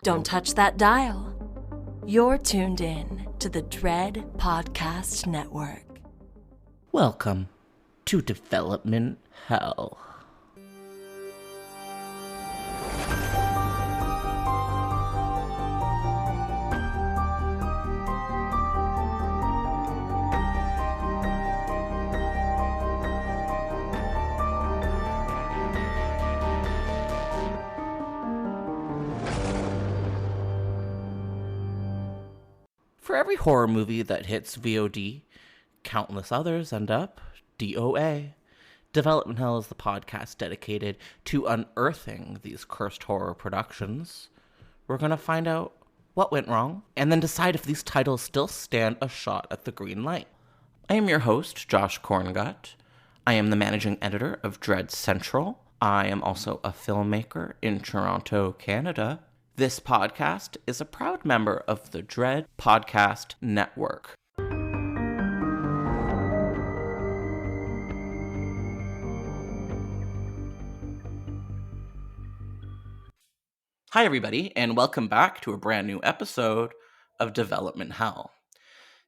Don't touch that dial. You're tuned in to the Dread Podcast Network. Welcome to Development Hell. For every horror movie that hits V.O.D, countless others end up D.O.A. Development Hell is the podcast dedicated to unearthing these cursed horror productions. We're going to find out what went wrong, and then decide if these titles still stand a shot at the green light. I am your host, Josh Korngut. I am the managing editor of Dread Central. I am also a filmmaker in Toronto, Canada. This podcast is a proud member of the Dread Podcast Network. Hi, everybody, and welcome back to a brand new episode of Development Hell.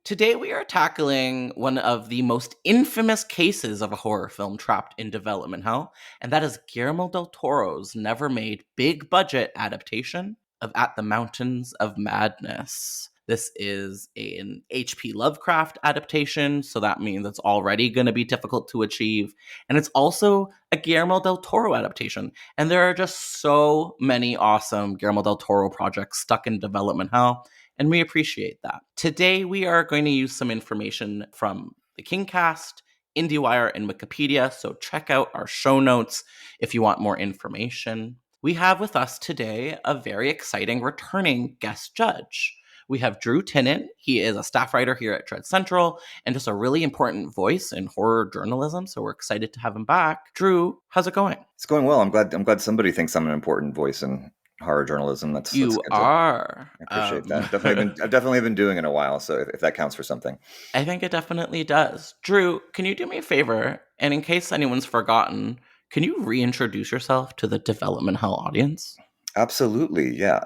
Today we are tackling one of the most infamous cases of a horror film trapped in development hell, and that is Guillermo del Toro's never-made big-budget adaptation of At the Mountains of Madness. This is an H.P. Lovecraft adaptation, so that means it's already going to be difficult to achieve. And it's also a Guillermo del Toro adaptation. And there are just so many awesome Guillermo del Toro projects stuck in development hell, and we appreciate that. Today, we are going to use some information from the Kingcast, IndieWire, and Wikipedia, so check out our show notes if you want more information. We have with us today a very exciting returning guest judge. We have Drew Tinnin. He is a staff writer here at Dread Central and just a really important voice in horror journalism, so we're excited to have him back. Drew, how's it going? It's going well. I'm glad somebody thinks I'm an important voice in horror journalism. That's you good are. I appreciate that. I've definitely been doing it a while, so if that counts for something. I think it definitely does. Drew, can you do me a favor? And in case anyone's forgotten, can you reintroduce yourself to the Development Hell audience? Absolutely, yeah.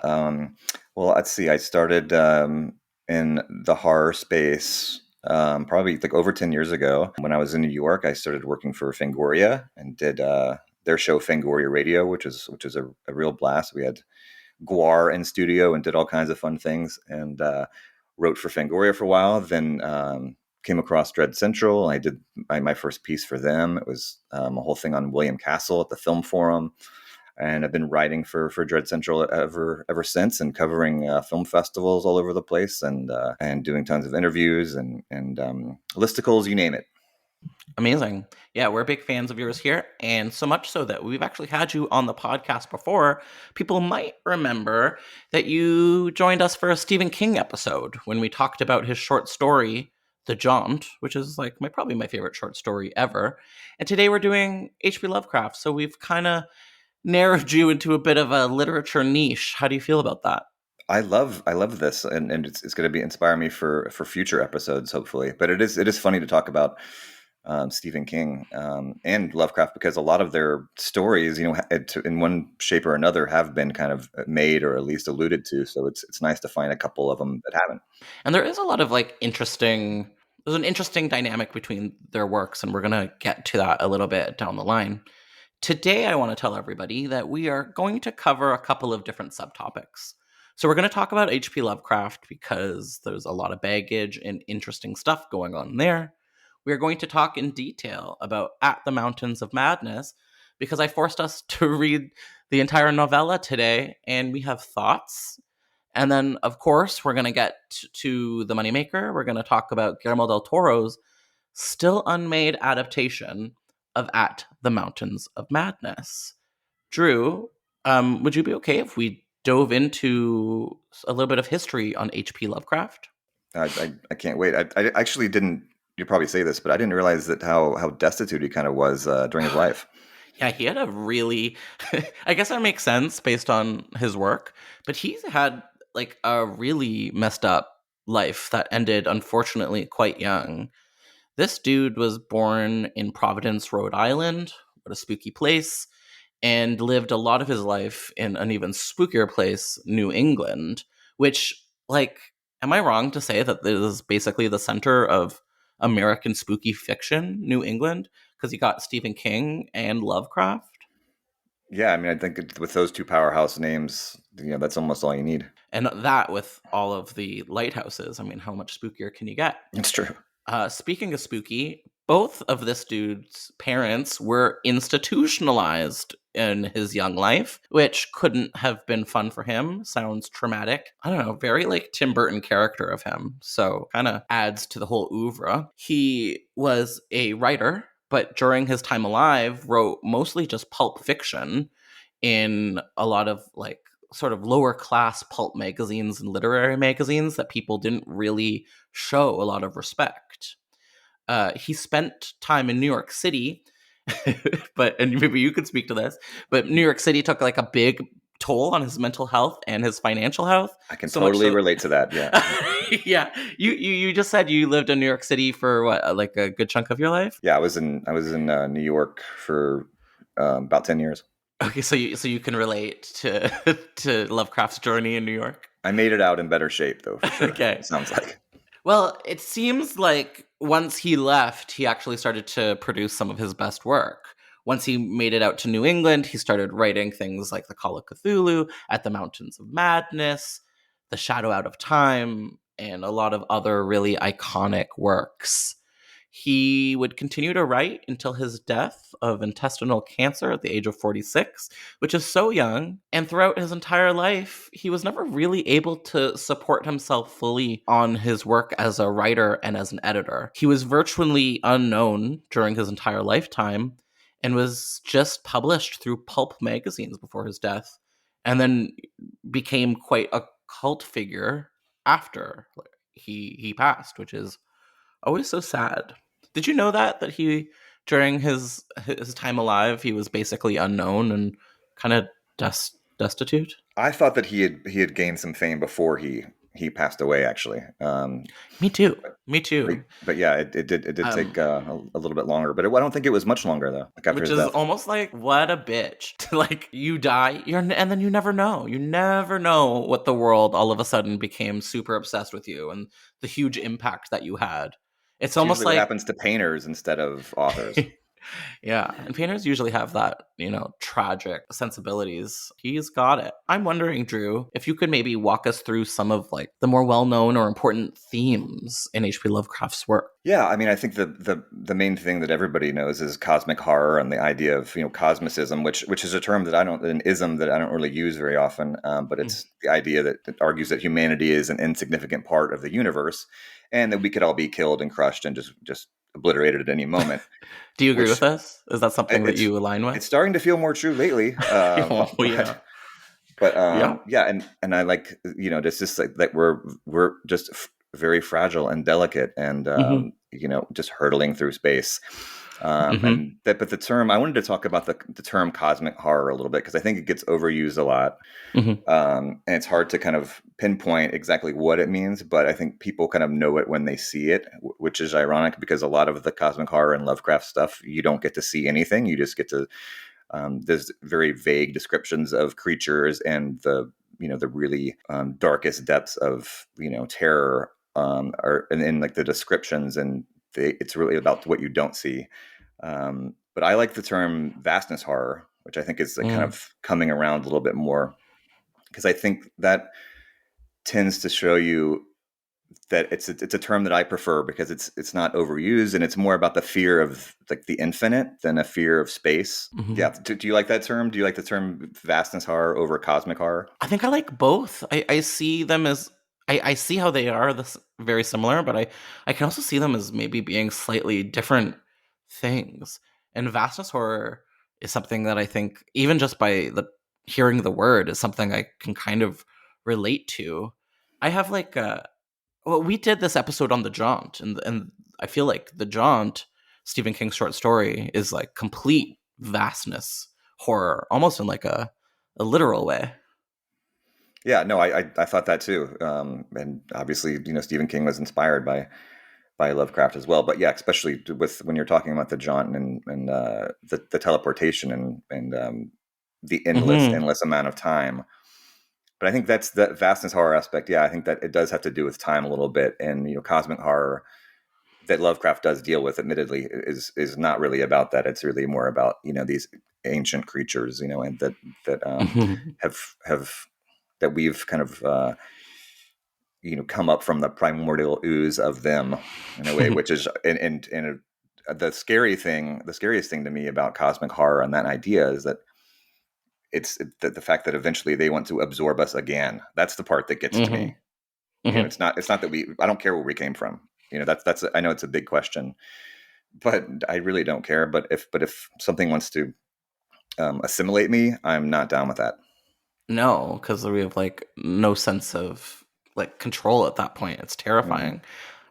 Well, let's see. I started in the horror space probably like over 10 years ago. When I was in New York, I started working for Fangoria and did their show Fangoria Radio, which is a real blast. We had Guar in studio and did all kinds of fun things, and wrote for Fangoria for a while. Then came across Dread Central. I did my first piece for them. It was a whole thing on William Castle at the Film Forum. And I've been writing for Dread Central ever since, and covering film festivals all over the place, and doing tons of interviews and listicles, you name it. Amazing. Yeah, we're big fans of yours here, and so much so that we've actually had you on the podcast before. People might remember that you joined us for a Stephen King episode when we talked about his short story, The Jaunt, which is like probably my favorite short story ever. And today we're doing H.P. Lovecraft, so we've kind of narrowed you into a bit of a literature niche. How do you feel about that? I love this, and it's going to inspire me for future episodes, hopefully. But it is funny to talk about Stephen King and Lovecraft, because a lot of their stories, in one shape or another, have been kind of made or at least alluded to. So it's nice to find a couple of them that haven't. And there is a lot of there's an interesting dynamic between their works, and we're going to get to that a little bit down the line. Today, I want to tell everybody that we are going to cover a couple of different subtopics. So we're going to talk about H.P. Lovecraft because there's a lot of baggage and interesting stuff going on there. We are going to talk in detail about At the Mountains of Madness because I forced us to read the entire novella today, and we have thoughts. And then, of course, we're going to get to the moneymaker. We're going to talk about Guillermo del Toro's still unmade adaptation of At the Mountains of Madness. Drew, would you be okay if we dove into a little bit of history on H.P. Lovecraft? I can't wait. I actually didn't, you'll probably say this, but I didn't realize that how destitute he kind of was during his life. Yeah, he had a really, I guess that makes sense based on his work, but he's had a really messed up life that ended, unfortunately, quite young. This dude was born in Providence, Rhode Island. What a spooky place. and lived a lot of his life in an even spookier place, New England, which, like, am I wrong to say that this is basically the center of American spooky fiction, New England? Because you got Stephen King and Lovecraft. Yeah, I mean, I think with those two powerhouse names, that's almost all you need. And that with all of the lighthouses. I mean, how much spookier can you get? It's true. Speaking of spooky, both of this dude's parents were institutionalized in his young life, which couldn't have been fun for him. Sounds traumatic. I don't know, very like Tim Burton character of him. So kind of adds to the whole oeuvre. He was a writer, but during his time alive, wrote mostly just pulp fiction in a lot of like sort of lower class pulp magazines and literary magazines that people didn't really show a lot of respect. He spent time in New York City, and maybe you could speak to this, but New York City took like a big toll on his mental health and his financial health. I can totally relate to that. Yeah. Yeah. You just said you lived in New York City for what, like a good chunk of your life? Yeah, I was in New York for about 10 years. Okay, so you can relate to to Lovecraft's journey in New York. I made it out in better shape, though. For sure. Okay, sounds like. Well, it seems like once he left, he actually started to produce some of his best work. Once he made it out to New England, he started writing things like The Call of Cthulhu, At the Mountains of Madness, The Shadow Out of Time, and a lot of other really iconic works. He would continue to write until his death of intestinal cancer at the age of 46, which is so young. And throughout his entire life, he was never really able to support himself fully on his work as a writer and as an editor. He was virtually unknown during his entire lifetime and was just published through pulp magazines before his death, and then became quite a cult figure after he passed, which is always so sad. Did you know that he, during his time alive, he was basically unknown and kind of destitute? I thought that he had gained some fame before he passed away. Actually, me too. But yeah, it did take a little bit longer. But I don't think it was much longer though. Like after which his is death. Almost like, what a bitch. Like, you die, and then you never know. You never know what the world all of a sudden became super obsessed with you and the huge impact that you had. It's almost like what happens to painters instead of authors. Yeah, and painters usually have that, tragic sensibilities. He's got it. I'm wondering, Drew, if you could maybe walk us through some of like the more well-known or important themes in H.P. Lovecraft's work. Yeah, I mean, I think the main thing that everybody knows is cosmic horror and the idea of cosmicism, which is a term that an ism that I don't really use very often, but it's the idea that argues that humanity is an insignificant part of the universe, and that we could all be killed and crushed and just obliterated at any moment. Do you agree with this? Is that something that you align with? It's starting to feel more true lately. Yeah. Yeah, and I like just like that we're just very fragile and delicate, and just hurtling through space. But the term, I wanted to talk about the term cosmic horror a little bit because I think it gets overused a lot, and it's hard to kind of pinpoint exactly what it means. But I think people kind of know it when they see it, which is ironic because a lot of the cosmic horror and Lovecraft stuff, you don't get to see anything; you just get to there's very vague descriptions of creatures and the really darkest depths of terror are in like the descriptions, and it's really about what you don't see. But I like the term vastness horror, which I think is kind of coming around a little bit more, because I think that tends to show you that it's a term that I prefer because it's not overused, and it's more about the fear of like the infinite than a fear of space. Yeah. Do you like that term? Do you like the term vastness horror over cosmic horror? I think I like both. I see them as I see how they are very similar, but I can also see them as maybe being slightly different things. And vastness horror is something that I think, even just by hearing the word, is something I can kind of relate to. I have like we did this episode on The Jaunt, and I feel like The Jaunt, Stephen King's short story, is like complete vastness horror, almost in like a literal way. Yeah, no, I thought that too, and obviously, Stephen King was inspired by Lovecraft as well. But yeah, especially with when you're talking about The Jaunt and the teleportation and the endless amount of time. But I think that's the vastness horror aspect. Yeah, I think that it does have to do with time a little bit, and cosmic horror that Lovecraft does deal with, admittedly, is not really about that. It's really more about these ancient creatures, and that have that we've kind of come up from the primordial ooze of them in a way, which is the scariest thing to me about cosmic horror and that idea is that it's the fact that eventually they want to absorb us again. That's the part that gets to me. It's not that I don't care where we came from. That's I know it's a big question, but I really don't care. But if something wants to assimilate me, I'm not down with that. No, because we have like no sense of like control at that point. It's terrifying.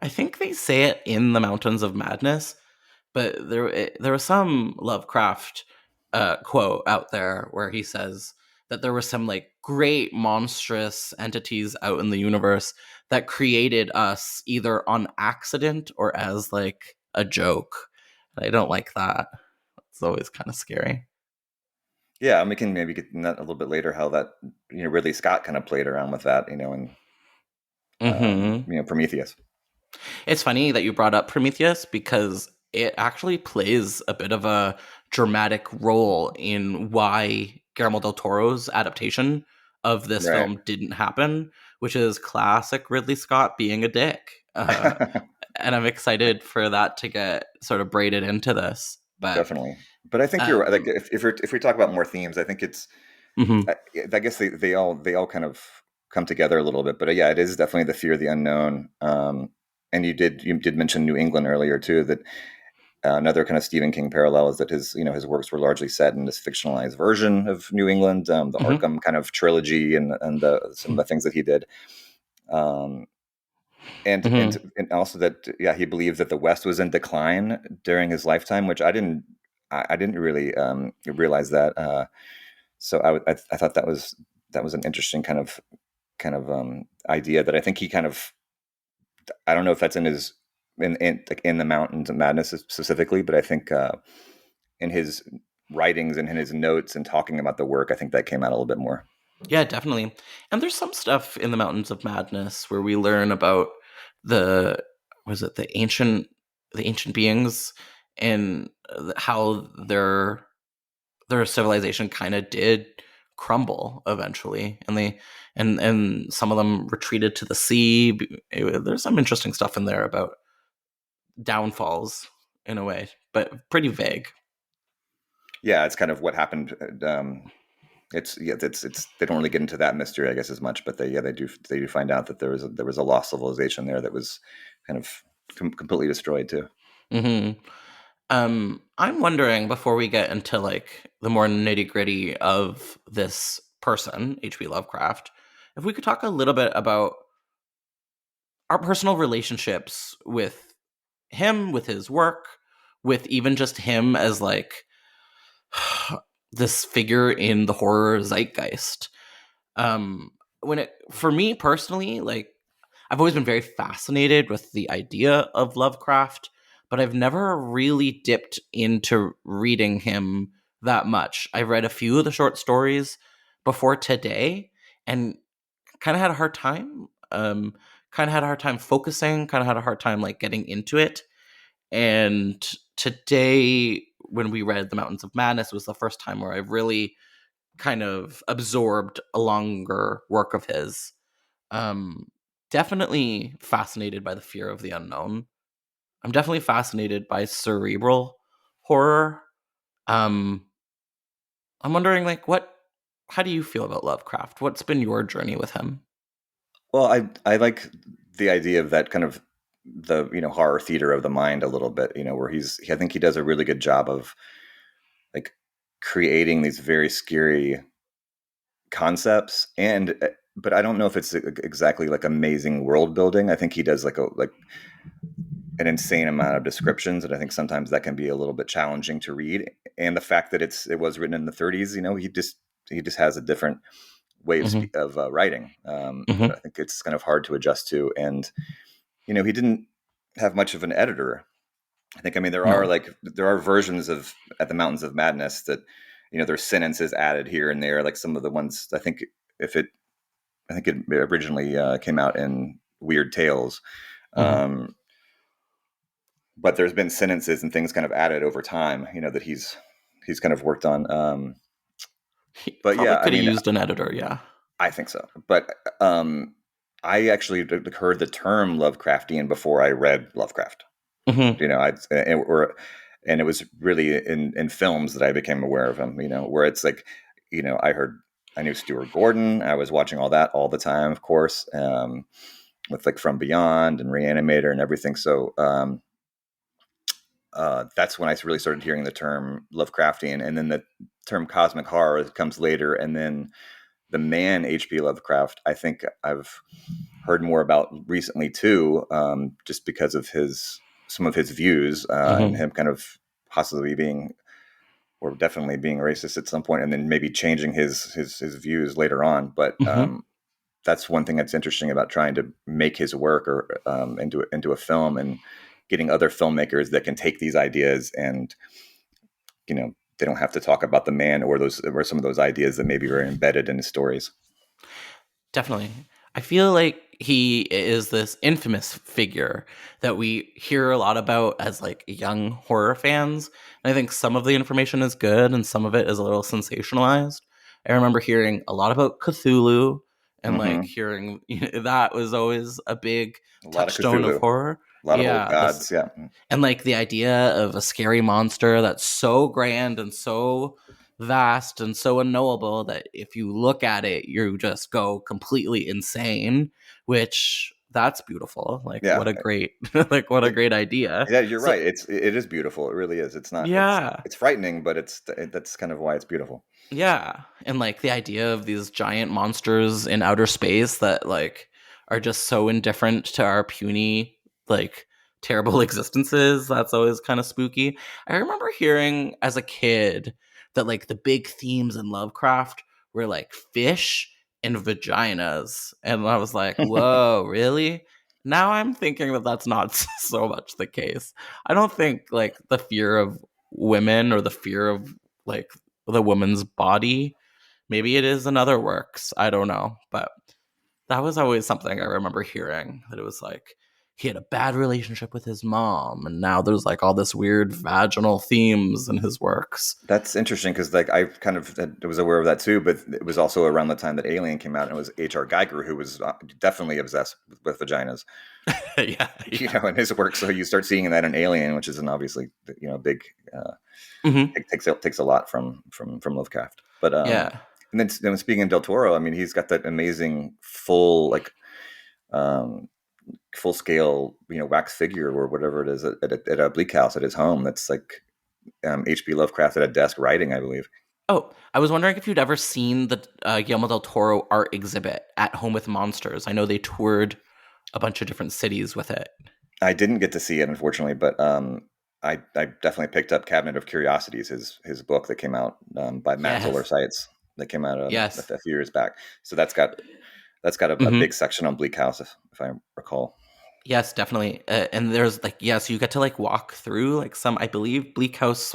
I think they say it in the Mountains of Madness, but there was some Lovecraft quote out there where he says that there were some like great monstrous entities out in the universe that created us either on accident or as like a joke. And I don't like that. It's always kind of scary. Yeah, and we can maybe get in that a little bit later. How that Ridley Scott kind of played around with that, and Prometheus. It's funny that you brought up Prometheus because it actually plays a bit of a dramatic role in why Guillermo del Toro's adaptation of this Right. film didn't happen, which is classic Ridley Scott being a dick. And I'm excited for that to get sort of braided into this. But definitely. But I think you're right. Like if we talk about more themes, I think it's I guess they all kind of come together a little bit. But yeah, it is definitely the fear of the unknown. And you did mention New England earlier too. That another kind of Stephen King parallel is that his works were largely set in this fictionalized version of New England, the Arkham kind of trilogy, and some of the things that he did. And also that he believed that the West was in decline during his lifetime, which I didn't really realize that. So I thought that was an interesting kind of idea that I think he kind of, I don't know if that's in his in the Mountains of Madness specifically, but I think in his writings and in his notes and talking about the work, I think that came out a little bit more. Yeah, definitely. And there's some stuff in the Mountains of Madness where we learn about the ancient beings and how their civilization kind of did crumble eventually, and some of them retreated to the sea. There's some interesting stuff in there about downfalls in a way, but pretty vague. Yeah, it's kind of what happened. It's they don't really get into that mystery, I guess, as much, but they do find out that there was a lost civilization there that was kind of completely destroyed too. I'm wondering, before we get into like the more nitty gritty of this person, H.P. Lovecraft, if we could talk a little bit about our personal relationships with him, with his work, with even just him as like this figure in the horror zeitgeist. For me personally, like I've always been very fascinated with the idea of Lovecraft, but I've never really dipped into reading him that much. I've read a few of the short stories before today and kind of had a hard time. Kind of had a hard time focusing, kind of had a hard time like getting into it. And today, when we read The Mountains of Madness, was the first time where I've really kind of absorbed a longer work of his. Definitely fascinated by the fear of the unknown. I'm definitely fascinated by cerebral horror. I'm wondering, like, how do you feel about Lovecraft? What's been your journey with him? Well, I like the idea of that kind of the horror theater of the mind a little bit, where I think he does a really good job of like creating these very scary concepts, but I don't know if it's exactly like amazing world building. I think he does like an insane amount of descriptions, and I think sometimes that can be a little bit challenging to read. And the fact that it was written in the 30s, he just has a different way of writing that I think it's kind of hard to adjust to. And he didn't have much of an editor. I think, there are versions of At the Mountains of Madness that there's sentences added here and there, like some of the ones I think it originally came out in Weird Tales. But there's been sentences and things kind of added over time, that he's kind of worked on. He But probably yeah, I could have mean, used an editor. Yeah. I think so. But I actually heard the term Lovecraftian before I read Lovecraft. Mm-hmm. And it was really in films that I became aware of him. Where it's like, I knew Stuart Gordon. I was watching all that all the time, of course, with like From Beyond and Reanimator and everything. So that's when I really started hearing the term Lovecraftian, and then the term cosmic horror comes later, and then the man H.P. Lovecraft, I think I've heard more about recently too, just because of some of his views and him kind of possibly being, or definitely being racist at some point, and then maybe changing his views later on. But that's one thing that's interesting about trying to make his work or into a film, and getting other filmmakers that can take these ideas and, they don't have to talk about the man or some of those ideas that maybe are embedded in his stories. Definitely. I feel like he is this infamous figure that we hear a lot about as like young horror fans. And I think some of the information is good and some of it is a little sensationalized. I remember hearing a lot about Cthulhu and like hearing that was always a big touchstone of horror. A lot of old gods, yeah. And like the idea of a scary monster that's so grand and so vast and so unknowable that if you look at it, you just go completely insane, which that's beautiful. Like what a great what a great idea. Yeah, you're right. It is beautiful. It really is. It's not, it's frightening, but that's kind of why it's beautiful. Yeah. And like the idea of these giant monsters in outer space that like are just so indifferent to our puny, like terrible existences. That's always kind of spooky. I remember hearing as a kid that like the big themes in Lovecraft were like fish and vaginas. And I was like, whoa, really? Now I'm thinking that that's not so much the case. I don't think like the fear of women or the fear of like the woman's body, maybe it is in other works. I don't know. But that was always something I remember hearing, that it was like he had a bad relationship with his mom, and now there's like all this weird vaginal themes in his works. That's interesting because like I kind of was aware of that too, but it was also around the time that Alien came out, and it was H.R. Geiger who was definitely obsessed with vaginas. Yeah. In his work. So you start seeing that in Alien, which is an obviously big. It takes a lot from Lovecraft, but yeah. And then speaking of Del Toro, I mean, he's got that amazing full scale, wax figure or whatever it is at a Bleak House at his home. That's like H.P. Lovecraft at a desk writing, I believe. Oh, I was wondering if you'd ever seen the Guillermo del Toro art exhibit at Home with Monsters. I know they toured a bunch of different cities with it. I didn't get to see it, unfortunately, but I definitely picked up Cabinet of Curiosities, his book that came out by Matt Zoller Seitz, that came out a few years back. So that's got a big section on Bleak House, if I recall. Yes, definitely. And there's like, so you get to like walk through like some, I believe, Bleak House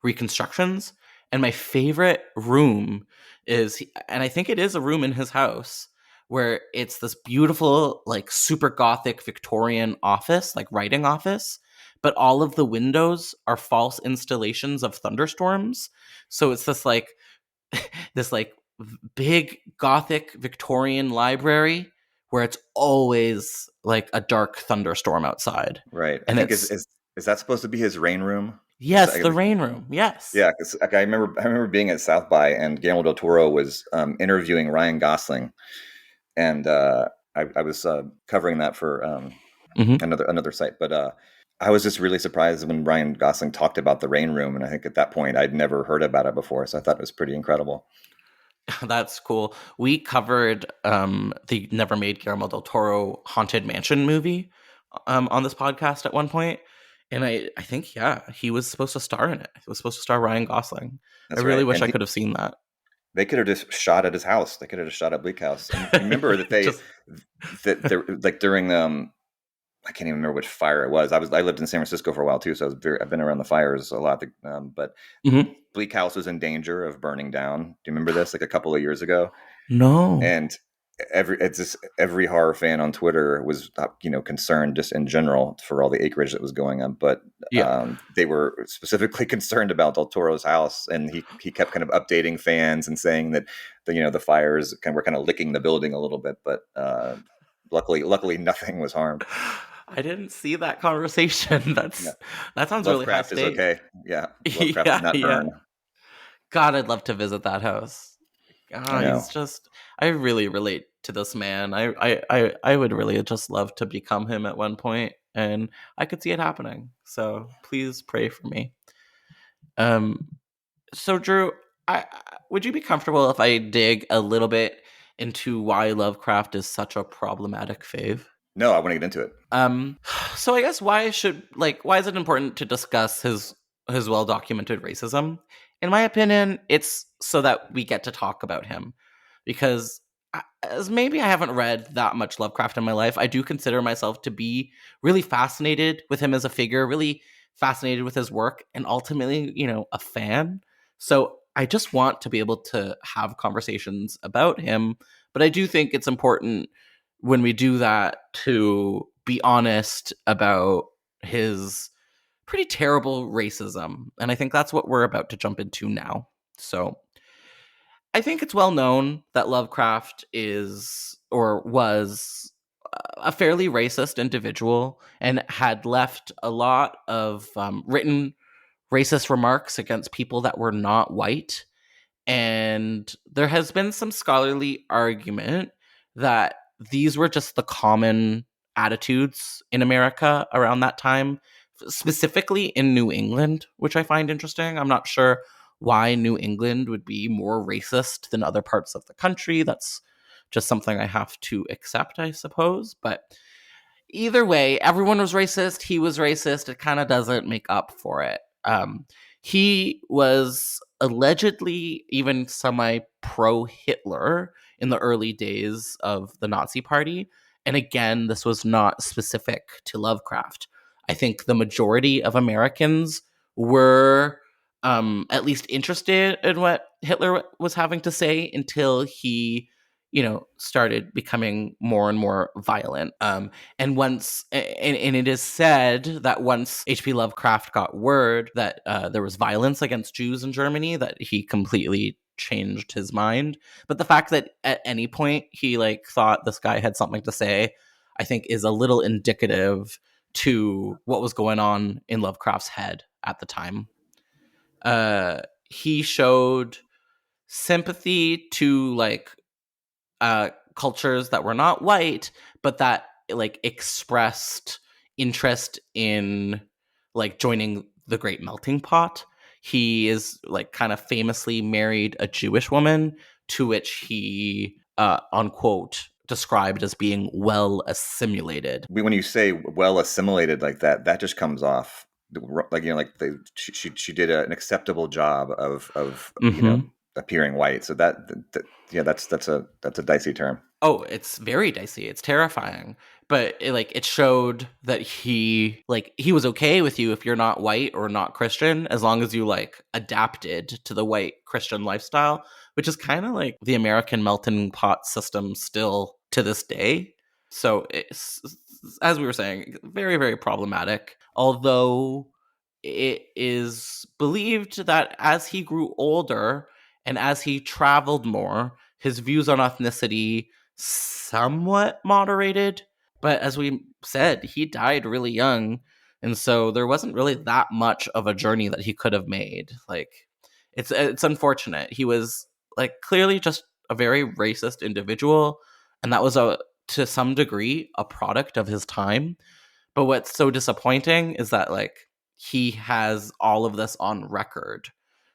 reconstructions. And my favorite room is, and I think it is a room in his house, where it's this beautiful, like super gothic Victorian office, like writing office, but all of the windows are false installations of thunderstorms. So it's this like big gothic Victorian library where it's always like a dark thunderstorm outside. Right. And I think is that supposed to be his rain room? Yes, the rain room. Yes. Yeah, because I remember being at South by, and Guillermo del Toro was interviewing Ryan Gosling, and I was covering that for another site. But I was just really surprised when Ryan Gosling talked about the rain room, and I think at that point I'd never heard about it before, so I thought it was pretty incredible. That's cool. We covered the never made Guillermo del Toro Haunted Mansion movie on this podcast at one point. And I think, he was supposed to star in it. He was supposed to star Ryan Gosling. That's I really wish I could have seen that. They could have just shot at his house. They could have just shot at Bleak House. And remember that they, like during I can't even remember which fire it was. I lived in San Francisco for a while too, so I've been around the fires a lot. But Mm-hmm. Bleak House was in danger of burning down. Do you remember this? Like a couple of years ago, No. and every horror fan on Twitter was concerned just in general for all the acreage that was going on, but Yeah. they were specifically concerned about Del Toro's house, and he kept kind of updating fans and saying that the fires were kind of licking the building a little bit, but luckily nothing was harmed. I didn't see that conversation. That sounds really high Lovecraft is stakes. okay. Yeah, Lovecraft did not Yeah. burn. God, I'd love to visit that house. I know. I really relate to this man. I would really just love to become him at one point, and I could see it happening. So please pray for me. So Drew, would you be comfortable if I dig a little bit into why Lovecraft is such a problematic fave? No, I want to get into it. So I guess why is it important to discuss his well documented racism? In my opinion, it's so that we get to talk about him, because as maybe I haven't read that much Lovecraft in my life, I do consider myself to be really fascinated with him as a figure, really fascinated with his work, and ultimately, a fan. So I just want to be able to have conversations about him, but I do think it's important when we do that to be honest about his pretty terrible racism. And I think that's what we're about to jump into now. So I think it's well known that Lovecraft is or was a fairly racist individual and had left a lot of written racist remarks against people that were not white. And there has been some scholarly argument that these were just the common attitudes in America around that time, specifically in New England, which I find interesting. I'm not sure why New England would be more racist than other parts of the country. That's just something I have to accept, I suppose. But either way, everyone was racist. He was racist. It kind of doesn't make up for it. He was allegedly even semi pro Hitler in the early days of the Nazi Party. And again, this was not specific to Lovecraft. I think the majority of Americans were at least interested in what Hitler was having to say until he, started becoming more and more violent. And it is said that once H.P. Lovecraft got word that there was violence against Jews in Germany, that he completely changed his mind. But the fact that at any point he thought this guy had something to say, I think is a little indicative to what was going on in Lovecraft's head at the time. He showed sympathy to cultures that were not white, but that expressed interest in joining the Great Melting Pot. He is kind of famously married a Jewish woman, to which he unquote described as being well assimilated. When you say well assimilated like that, that just comes off she did an acceptable job of appearing white. So that's a dicey term. Oh, it's very dicey. It's terrifying. But it showed that he was okay with you if you're not white or not Christian, as long as you adapted to the white Christian lifestyle, which is kind of like the American melting pot system still to this day. So it's, as we were saying, very, very problematic. Although it is believed that as he grew older and as he traveled more, his views on ethnicity somewhat moderated. But as we said, he died really young, and so there wasn't really that much of a journey that he could have made. It's unfortunate. He was clearly just a very racist individual, and that was to some degree a product of his time. But what's so disappointing is that he has all of this on record.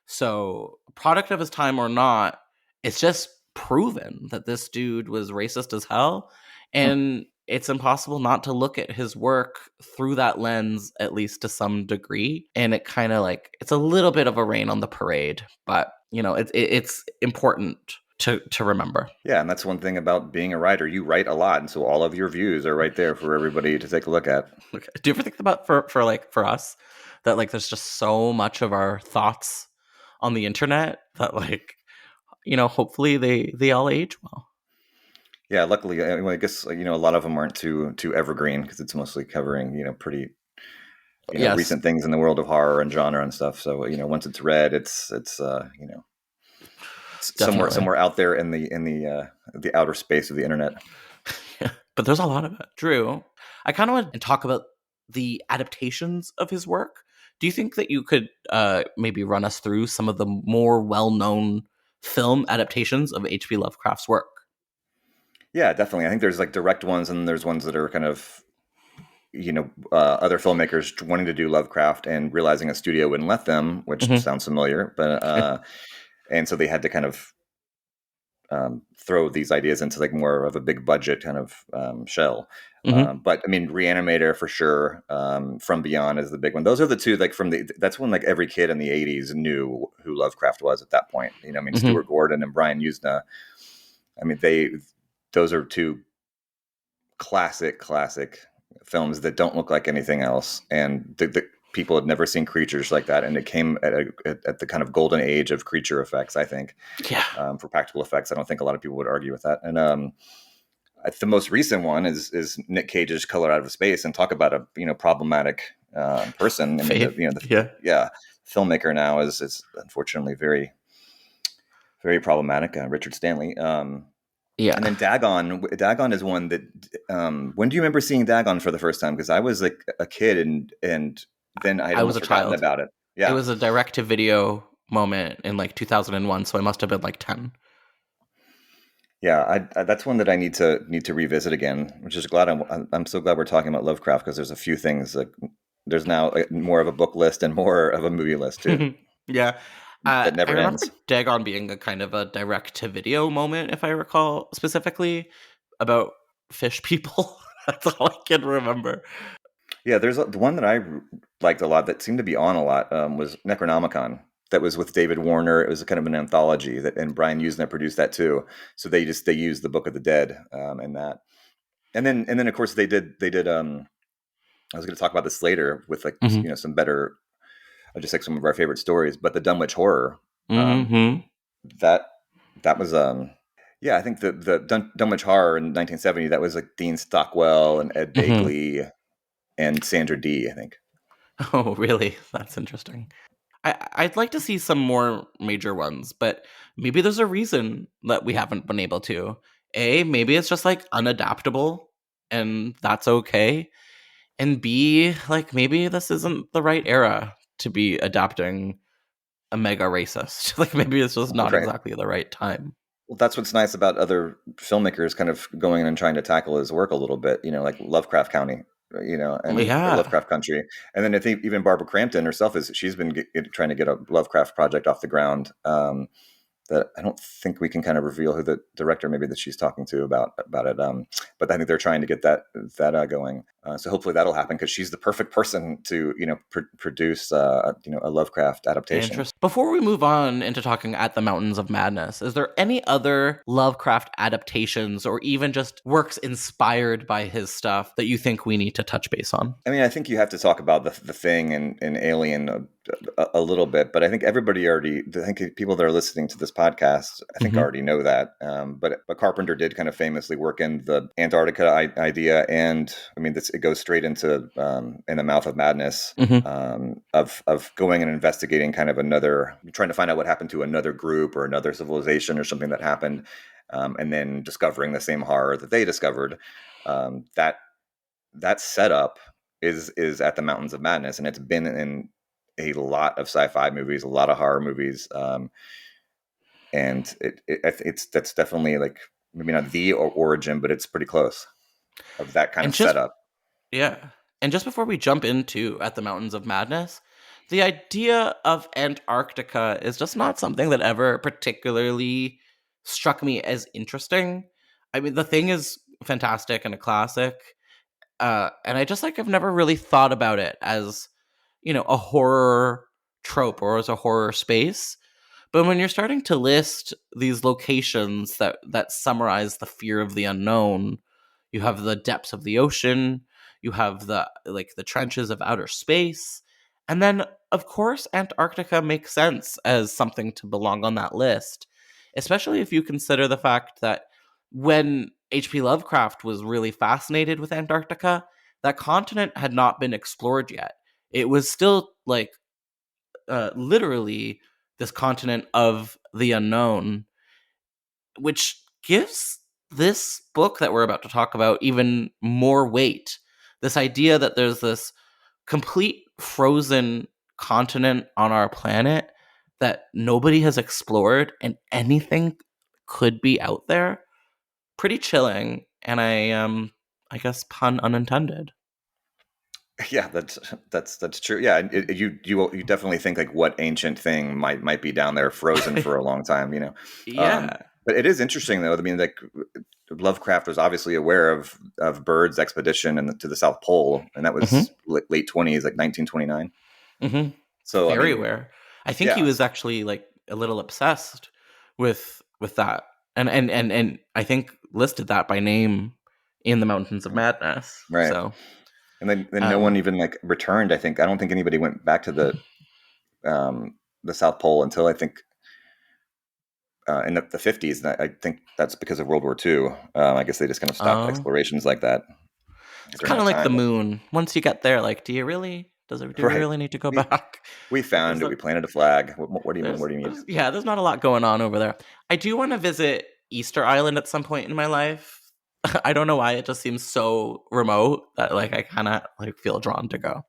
So, product of his time or not, it's just proven that this dude was racist as hell. And it's impossible not to look at his work through that lens, at least to some degree. And it kind of it's a little bit of a rain on the parade, but it's important to remember. Yeah, and that's one thing about being a writer. You write a lot, and so all of your views are right there for everybody to take a look at. Okay. Do you ever think about for us that like there's just so much of our thoughts on the internet that like hopefully they all age well. Yeah, luckily, I guess a lot of them aren't too evergreen because it's mostly covering pretty Yes, recent things in the world of horror and genre and stuff. So once it's read, it's definitely. somewhere out there in the outer space of the internet. Yeah, but there's a lot of it. Drew, I kind of want to talk about the adaptations of his work. Do you think that you could maybe run us through some of the more well-known film adaptations of H.P. Lovecraft's work? Yeah, definitely. I think there's like direct ones, and there's ones that are kind of other filmmakers wanting to do Lovecraft and realizing a studio wouldn't let them, which sounds familiar, but and so they had to kind of throw these ideas into like more of a big budget kind of shell. But I mean, Reanimator for sure. From Beyond is the big one. Those are the two. Like that's when like every kid in the '80s knew who Lovecraft was at that point. I mean, Stuart Gordon and Brian Usna. I mean, those are two classic films that don't look like anything else, and the people had never seen creatures like that, and it came at the kind of golden age of creature effects, I think. For practical effects, I don't think a lot of people would argue with that. And the most recent one is Nick Cage's Color Out of Space, and talk about a problematic person. I mean, filmmaker now is unfortunately very, very problematic. Richard Stanley. And then Dagon is one that. When do you remember seeing Dagon for the first time? Because I was like a kid, and then I was forgotten about it. Yeah, it was a direct-to-video moment in like 2001, so I must have been like 10. Yeah, that's one that I need to revisit again. Which is glad I'm so glad we're talking about Lovecraft, because there's a few things like there's now more of a book list and more of a movie list too. Yeah. That never I remember ends. Dagon being a kind of a direct-to-video moment, if I recall specifically, about fish people. That's all I can remember. Yeah, there's the one that I liked a lot that seemed to be on a lot was Necronomicon. That was with David Warner. It was kind of an anthology and Brian Usna produced that too. So they used the Book of the Dead in that, and then of course they did. I was going to talk about this later with like some better, just like some of our favorite stories, but the Dunwich Horror. That was I think the Dunwich Horror in 1970. That was like Dean Stockwell and Ed Begley and Sandra Dee, I think. Oh, really? That's interesting. I'd like to see some more major ones, but maybe there's a reason that we haven't been able to. Maybe it's just like unadaptable, and that's okay. And B, like maybe this isn't the right era to be adapting a mega racist. Like maybe it's just not exactly the right time. Well, that's what's nice about other filmmakers kind of going in and trying to tackle his work a little bit, like Lovecraft County, and Lovecraft Country. And then I think even Barbara Crampton herself she's been trying to get a Lovecraft project off the ground. That I don't think we can kind of reveal who the director maybe that she's talking to about it. But I think they're trying to get that going. So hopefully that'll happen, because she's the perfect person to produce a Lovecraft adaptation. Before we move on into talking At the Mountains of Madness, is there any other Lovecraft adaptations or even just works inspired by his stuff that you think we need to touch base on? I mean, I think you have to talk about the Thing and Alien a little bit, but I think people that are listening to this podcast, I think already know that. But Carpenter did kind of famously work in the Antarctica idea, and I mean, it goes straight into In the Mouth of Madness, of going and investigating kind of trying to find out what happened to another group or another civilization or something that happened, and then discovering the same horror that they discovered. That setup is At the Mountains of Madness, and it's been in a lot of sci-fi movies, a lot of horror movies, and that's definitely like maybe not the origin, but it's pretty close of that kind of setup. Yeah, and just before we jump into At the Mountains of Madness, the idea of Antarctica is just not something that ever particularly struck me as interesting. I mean, The Thing is fantastic and a classic, and I just I've never really thought about it as a horror trope or as a horror space. But when you're starting to list these locations that summarize the fear of the unknown, you have the depths of the ocean, you have the trenches of outer space, and then of course Antarctica makes sense as something to belong on that list, especially if you consider the fact that when H.P. Lovecraft was really fascinated with Antarctica, that continent had not been explored yet. It was still literally this continent of the unknown, which gives this book that we're about to talk about even more weight. This idea that there's this complete frozen continent on our planet that nobody has explored and anything could be out there. Pretty chilling, and I guess pun unintended. Yeah, that's true. Yeah, you definitely think like what ancient thing might be down there frozen for a long time, you know. Yeah. But it is interesting though. I mean, like Lovecraft was obviously aware of Bird's expedition to the South Pole, and that was late 20s, like 1929. Mm-hmm. So I Very mean, aware. I think he yeah, was actually like a little obsessed with that, and I think listed that by name in the Mountains of Madness. right. So, And then no one even like returned. I don't think anybody went back to the South Pole until I think in the 50s. And I think that's because of World War II. I guess they just kind of stopped explorations like that it's during kind of that like the time. moon. Once you get there, like, do we really need to go back? We found it. We planted a flag. What do you mean? What do you mean? Yeah, there's not a lot going on over there. I do want to visit Easter Island at some point in my life. I don't know why, it just seems so remote that like I kind of like feel drawn to go,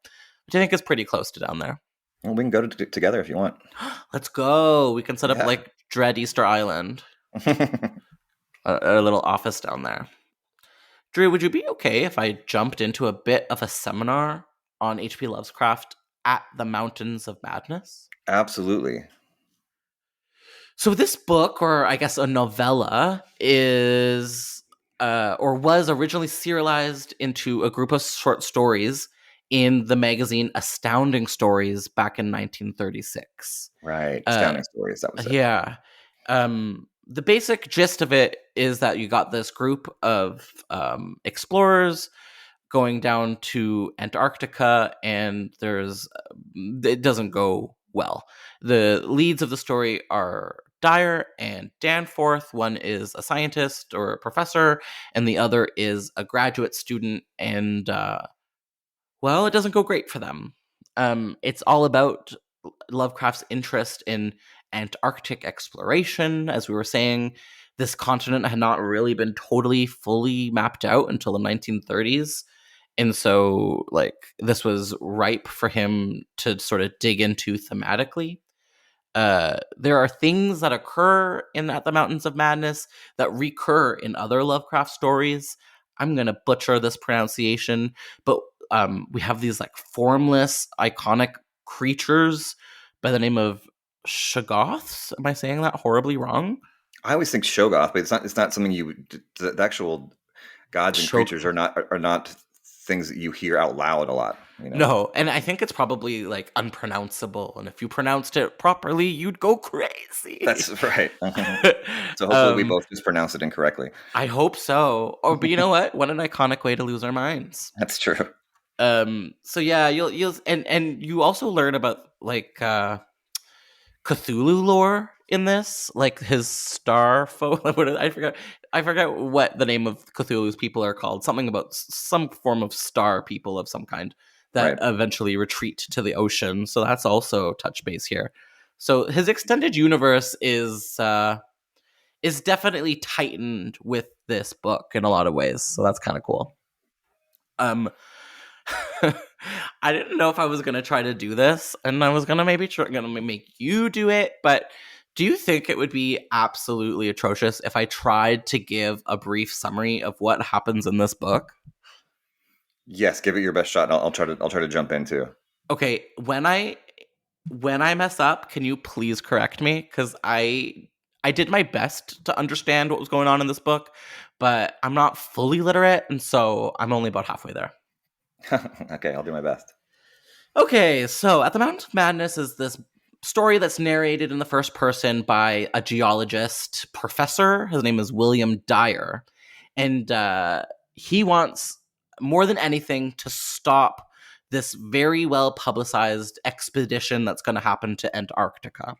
which I think is pretty close to down there. Well, we can go together if you want. Let's go. We can set up like Dread Easter Island, a little office down there. Drew, would you be okay if I jumped into a bit of a seminar on H.P. Lovecraft at the Mountains of Madness? Absolutely. So this book, or I guess a novella, is or was originally serialized into a group of short stories in the magazine Astounding Stories back in 1936. Right. Astounding Stories, that was it. Yeah. The basic gist of it is that you got this group of explorers going down to Antarctica, and it doesn't go well. The leads of the story are Dyer and Danforth. One is a scientist or a professor, and the other is a graduate student, and it doesn't go great for them. It's all about Lovecraft's interest in Antarctic exploration. As we were saying, this continent had not really been totally fully mapped out until the 1930s. And so, like, this was ripe for him to sort of dig into thematically. There are things that occur at the Mountains of Madness that recur in other Lovecraft stories. I'm going to butcher this pronunciation, but we have these like formless, iconic creatures by the name of Shoggoths. Am I saying that horribly wrong? I always think Shoggoth, but it's not something the actual gods and creatures are not things that you hear out loud a lot. You know? No, and I think it's probably like unpronounceable, and if you pronounced it properly, you'd go crazy. That's right. So hopefully we both just pronounced it incorrectly. I hope so. But you know what? What an iconic way to lose our minds. That's true. So yeah, you'll and you also learn about like Cthulhu lore in this, like his star folk. I forgot what the name of Cthulhu's people are called. Something about some form of star people of some kind that eventually retreat to the ocean. So that's also touch base here. So his extended universe is definitely tightened with this book in a lot of ways. So that's kind of cool. I didn't know if I was gonna try to do this, and I was gonna gonna make you do it. But do you think it would be absolutely atrocious if I tried to give a brief summary of what happens in this book? Yes, give it your best shot. I'll try to jump in too. Okay, when I mess up, can you please correct me? Because I did my best to understand what was going on in this book, but I'm not fully literate, and so I'm only about halfway there. Okay, I'll do my best. Okay, so at the Mountains of Madness is this story that's narrated in the first person by a geologist professor. His name is William Dyer. And he wants, more than anything, to stop this very well publicized expedition that's going to happen to Antarctica.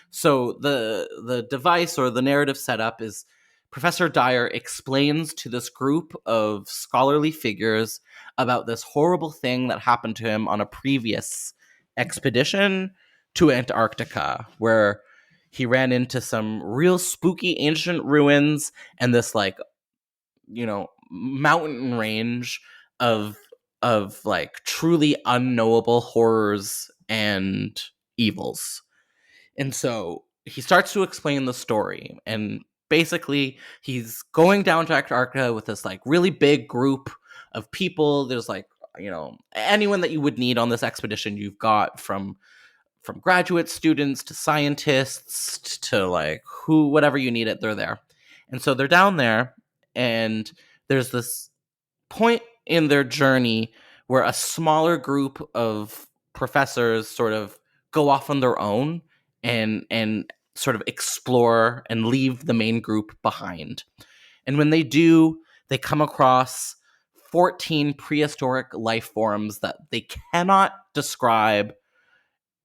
So the device or the narrative setup is Professor Dyer explains to this group of scholarly figures about this horrible thing that happened to him on a previous expedition to Antarctica, where he ran into some real spooky ancient ruins and this mountain range of like truly unknowable horrors and evils. And so he starts to explain the story, and basically he's going down to Antarctica with this like really big group of people. There's like, anyone that you would need on this expedition you've got, from graduate students to scientists to like whatever you need it, they're there. And so they're down there, and there's this point in their journey where a smaller group of professors sort of go off on their own and sort of explore and leave the main group behind. And when they do, they come across 14 prehistoric life forms that they cannot describe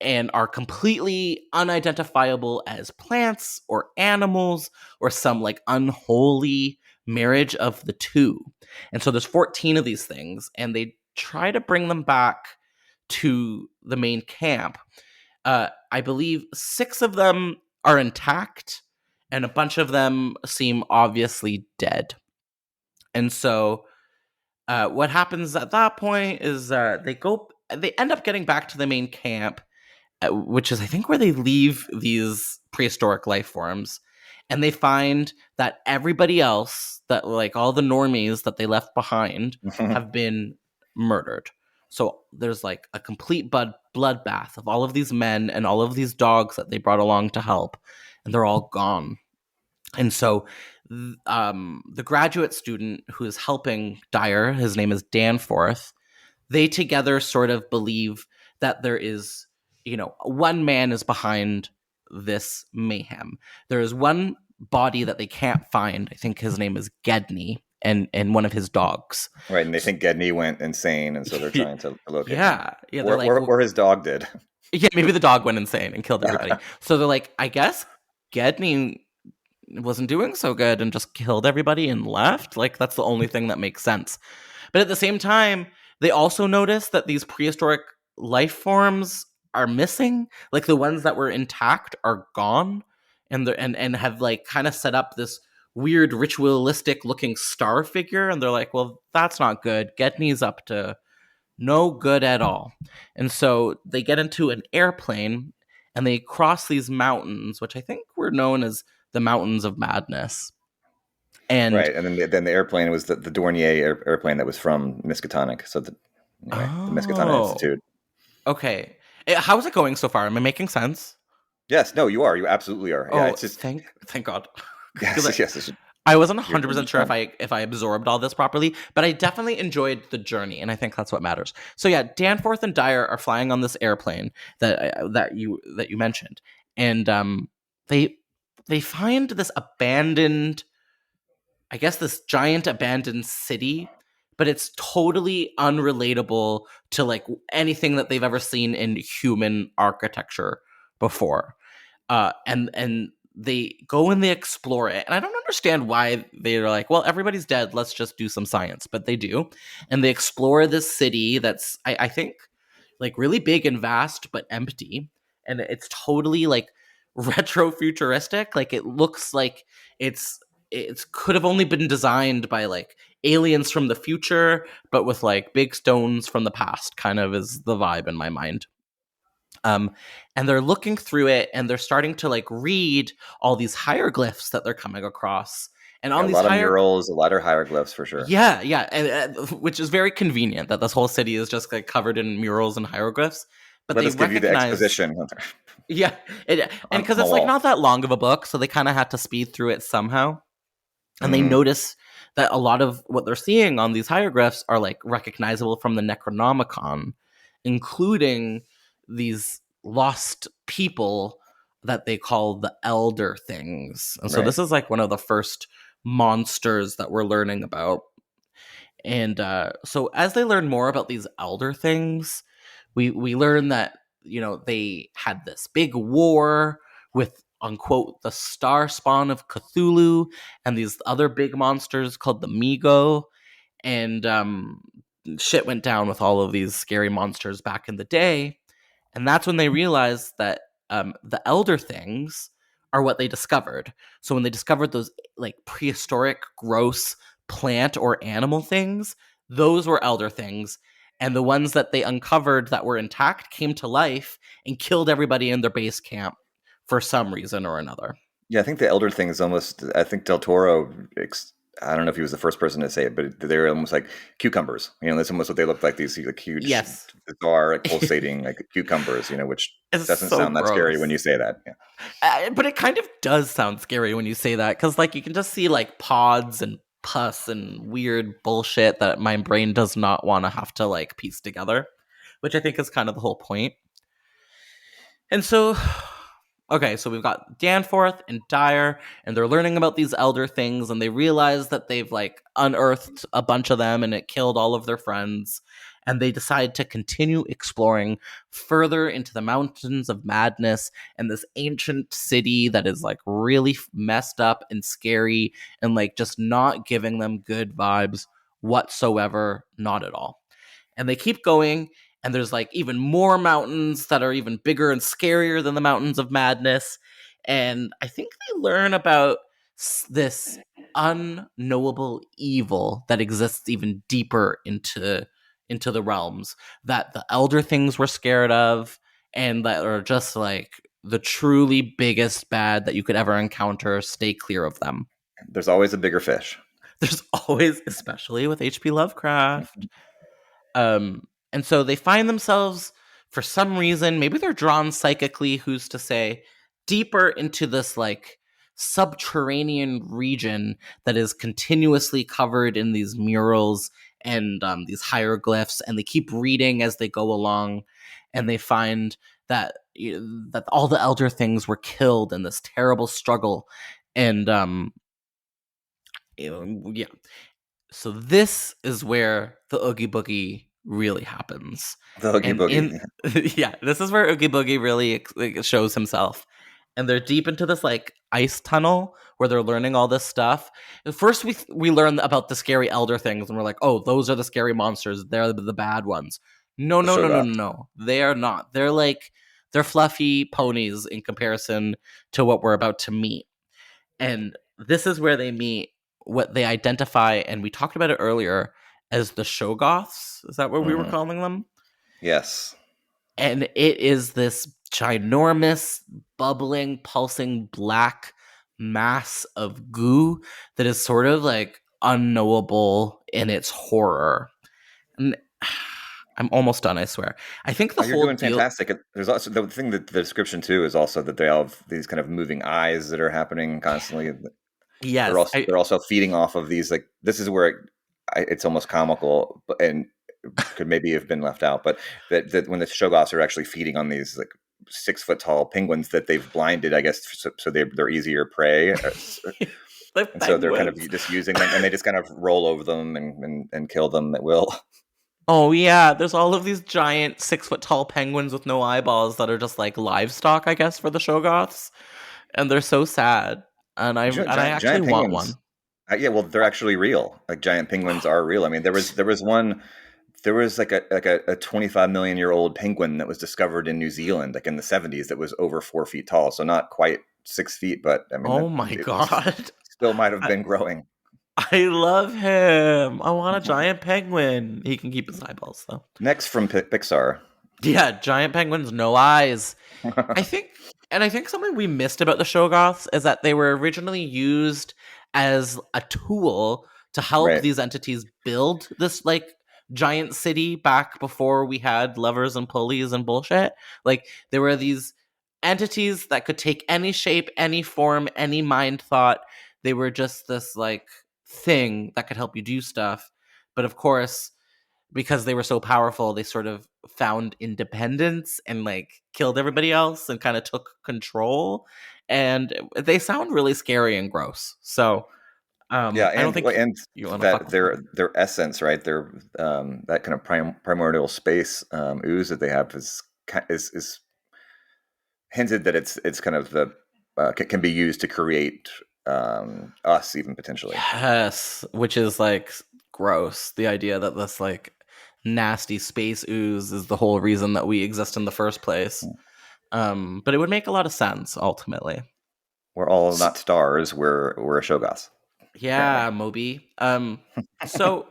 and are completely unidentifiable as plants or animals or some like unholy marriage of the two. And so there's 14 of these things, and they try to bring them back to the main camp. I believe 6 of them are intact, and a bunch of them seem obviously dead. And so what happens at that point is they end up getting back to the main camp, which is, I think, where they leave these prehistoric life forms. And they find that everybody else, that like all the normies that they left behind, have been murdered. So there's like a complete bloodbath of all of these men and all of these dogs that they brought along to help, and they're all gone. And so the graduate student who is helping Dyer, his name is Danforth, they together sort of believe that there is, one man is behind this mayhem. There is one body that they can't find. I think his name is Gedney, and one of his dogs. Right, and they think Gedney went insane, and so they're trying to locate him. Yeah. Or his dog did. Yeah, maybe the dog went insane and killed everybody. So they're like, I guess Gedney wasn't doing so good and just killed everybody and left. Like, that's the only thing that makes sense. But at the same time, they also notice that these prehistoric life forms are missing. Like, the ones that were intact are gone, and have like kind of set up this weird ritualistic looking star figure. And they're like, well, that's not good. Gedney's up to no good at all. And so they get into an airplane and they cross these mountains, which I think were known as the Mountains of Madness. And right, and then the airplane was the Dornier airplane that was from Miskatonic. So the Miskatonic Institute. Okay, how is it going so far? Am I making sense? Yes, no, you are. You absolutely are. Oh, yeah, it's just thank God. Yes. I wasn't 100% sure if I absorbed all this properly, but I definitely enjoyed the journey, and I think that's what matters. So yeah, Danforth and Dyer are flying on this airplane that you mentioned, and they find this abandoned, I guess this giant abandoned city, but it's totally unrelatable to like anything that they've ever seen in human architecture before. And they go and they explore it. And I don't understand why they're like, well, everybody's dead, let's just do some science. But they do. And they explore this city that's, I think, like really big and vast, but empty. And it's totally like retro futuristic. Like, it looks like it could have only been designed by like aliens from the future, but with like big stones from the past, kind of is the vibe in my mind. And they're looking through it, and they're starting to like read all these hieroglyphs that they're coming across. And on a these lot of murals, a lot of hieroglyphs for sure. Yeah, and which is very convenient that this whole city is just like covered in murals and hieroglyphs. But Let us give you the exposition. Yeah, and because it's like not that long of a book, so they kind of had to speed through it somehow. And they notice that a lot of what they're seeing on these hieroglyphs are like recognizable from the Necronomicon, including these lost people that they call the elder things. And so Right. this is like one of the first monsters that we're learning about. And so as they learn more about these elder things, we learn that, you know, they had this big war with, unquote, the star spawn of Cthulhu and these other big monsters called the Migo. And shit went down with all of these scary monsters back in the day. And that's when they realized that the elder things are what they discovered. So when they discovered those like prehistoric, gross plant or animal things, those were elder things. And the ones that they uncovered that were intact came to life and killed everybody in their base camp for some reason or another. Yeah, I think the elder thing is almost. I think Del Toro. I don't know if he was the first person to say it, but they're almost like cucumbers. You know, that's almost what they look like. These like huge, Yes. bizarre, like, pulsating like cucumbers. You know, which It's doesn't so sound that scary gross. when you say that. Yeah. But it kind of does sound scary when you say that, because like you can just see like pods and pus and weird bullshit that my brain does not want to have to like piece together, which I think is kind of the whole point. And so, okay, so we've got Danforth and Dyer, and they're learning about these elder things, and they realize that they've like unearthed a bunch of them and it killed all of their friends. And they decide to continue exploring further into the mountains of madness and this ancient city that is like really messed up and scary and like just not giving them good vibes whatsoever, not at all. And they keep going, and there's like even more mountains that are even bigger and scarier than the mountains of madness. And I think they learn about this unknowable evil that exists even deeper into the realms that the elder things were scared of, and that are just like the truly biggest bad that you could ever encounter. Stay clear of them. There's always a bigger fish. There's always, especially with H.P. Lovecraft. And so they find themselves, for some reason, maybe they're drawn psychically, who's to say, deeper into this like subterranean region that is continuously covered in these murals and these hieroglyphs, and they keep reading as they go along, and they find that that all the elder things were killed in this terrible struggle, and yeah. So this is where the Oogie Boogie really happens. The Oogie And Boogie. yeah, this is where Oogie Boogie really like, shows himself. And they're deep into this like ice tunnel where they're learning all this stuff. At first we learn about the scary elder things, and we're like, oh, those are the scary monsters. They're the bad ones. No, The no, no, no, Shoggoths. no, no. They are not. They're fluffy ponies in comparison to what we're about to meet. And this is where they meet what they identify, and we talked about it earlier, as the Shoggoths. Is that what we were Mhm. calling them? Yes. And it is this ginormous, bubbling, pulsing black mass of goo that is sort of like unknowable in its horror. And I'm almost done, I swear. I think the Oh, you're whole doing deal. fantastic. There's also the thing that the description too is also that they have these kind of moving eyes that are happening constantly. Yes, They're also feeding off of these, like, this is where it's almost comical, and could maybe have been left out, but that when the Shoggoths are actually feeding on these like 6 foot tall penguins that they've blinded, I guess, so they're easier prey, the and so they're kind of penguins. just using them, and they just kind of roll over them and kill them at will. Oh yeah, there's all of these giant 6 foot tall penguins with no eyeballs that are just like livestock, I guess, for the Shoggoths, and they're so sad. And I actually Giant want penguins. one. Yeah, well, they're actually real. Like, giant penguins are real. I mean, there was like a 25 million-year-old penguin that was discovered in New Zealand, like in the 70s, that was over 4 feet tall. So not quite 6 feet, but I mean, Oh my it god, still might have I, been growing. I love him. I want a giant penguin. He can keep his eyeballs though. Next from Pixar. Yeah, giant penguins, no eyes. I think something we missed about the Shoggoths is that they were originally used as a tool to help Right. these entities build this like giant city back before we had levers and pulleys and bullshit. Like there were these entities that could take any shape, any form, any mind thought. They were just this like thing that could help you do stuff. But of course, because they were so powerful, they sort of found independence and like killed everybody else and kind of took control. And they sound really scary and gross. So Yeah, I don't think and you want to fuck that with them. their essence, right? Their that kind of primordial space ooze that they have is hinted that it's kind of the can be used to create us even potentially. Yes, which is like gross. The idea that this like nasty space ooze is the whole reason that we exist in the first place. But it would make a lot of sense ultimately. We're all not stars. We're a Shoggoth, apparently. Yeah, Moby. So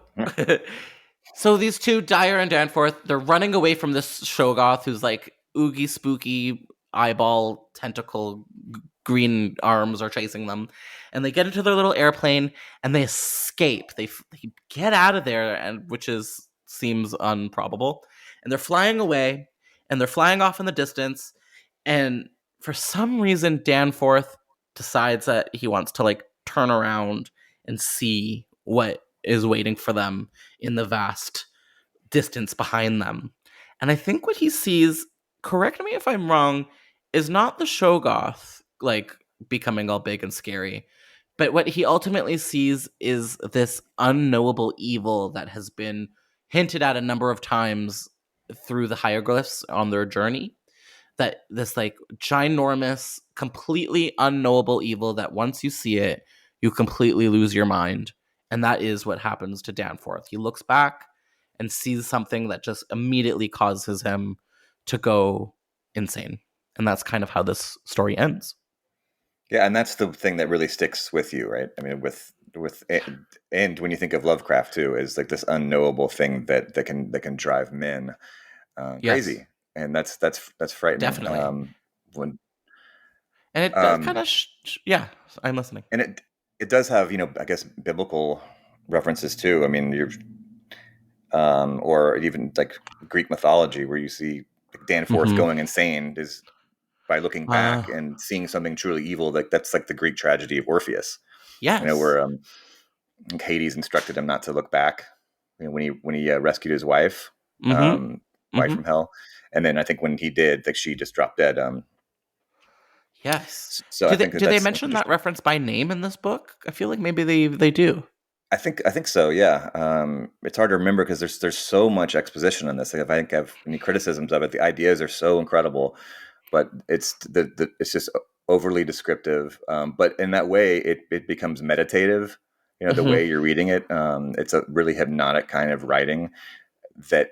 so these two, Dyer and Danforth, they're running away from this Shoggoth who's like oogie spooky eyeball tentacle green arms are chasing them, and they get into their little airplane and they escape. They get out of there, and which is seems unprobable. And they're flying away, and they're flying off in the distance. And for some reason, Danforth decides that he wants to like turn around and see what is waiting for them in the vast distance behind them. And I think what he sees, correct me if I'm wrong, is not the Shoggoth like becoming all big and scary, but what he ultimately sees is this unknowable evil that has been hinted at a number of times through the hieroglyphs on their journey. That this like ginormous, completely unknowable evil that once you see it, you completely lose your mind. And that is what happens to Danforth. He looks back and sees something that just immediately causes him to go insane. And that's kind of how this story ends. Yeah, and that's the thing that really sticks with you, right? I mean, and when you think of Lovecraft too, is like this unknowable thing that can drive men Yes, crazy, and that's frightening. definitely. When And it does kind um, of, yeah, I'm listening. and it does have, I guess, biblical references too. I mean, you're or even like Greek mythology, where you see Danforth Mm-hmm. going insane is by looking back Uh, and seeing something truly evil. Like that's like the Greek tragedy of Orpheus, yes. where Hades instructed him not to look back, when he rescued his wife, Mm-hmm. wife Mm-hmm. from hell, and then I think when he did, like she just dropped dead. Yes. So I think Do they that's mention that interesting. reference by name in this book? I feel like maybe they do. I think so. Yeah. It's hard to remember because there's so much exposition on this. Like if I think I have any criticisms of it, the ideas are so incredible, but it's just overly descriptive. But in that way, it becomes meditative. The Hmm. way you're reading it, it's a really hypnotic kind of writing that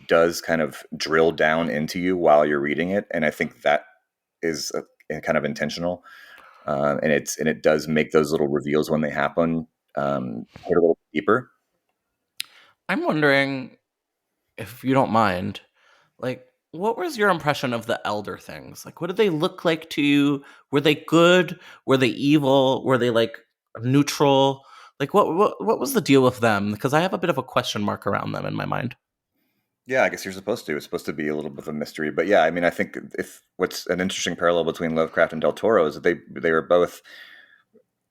does kind of drill down into you while you're reading it, and I think that is kind of intentional. And it does make those little reveals when they happen hit a little deeper. I'm wondering if you don't mind, like, what was your impression of the elder things? Like, what did they look like to you? Were they good? Were they evil? Were they like neutral? Like, what was the deal with them? Because I have a bit of a question mark around them in my mind. Yeah, I guess you're supposed to. It's supposed to be a little bit of a mystery, but yeah, I mean, I think if what's an interesting parallel between Lovecraft and Del Toro is that they were both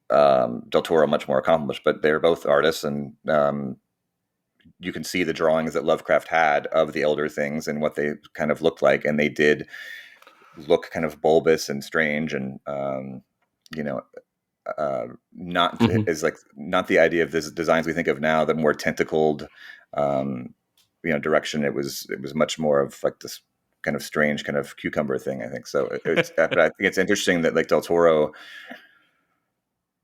Del Toro much more accomplished, but they're both artists, and you can see the drawings that Lovecraft had of the elder things and what they kind of looked like, and they did look kind of bulbous and strange, and you know, not Hmm. is like not the idea of the designs we think of now, the more tentacled, um, direction. It was much more of like this kind of strange kind of cucumber thing, I think. So but I think it's interesting that like Del Toro,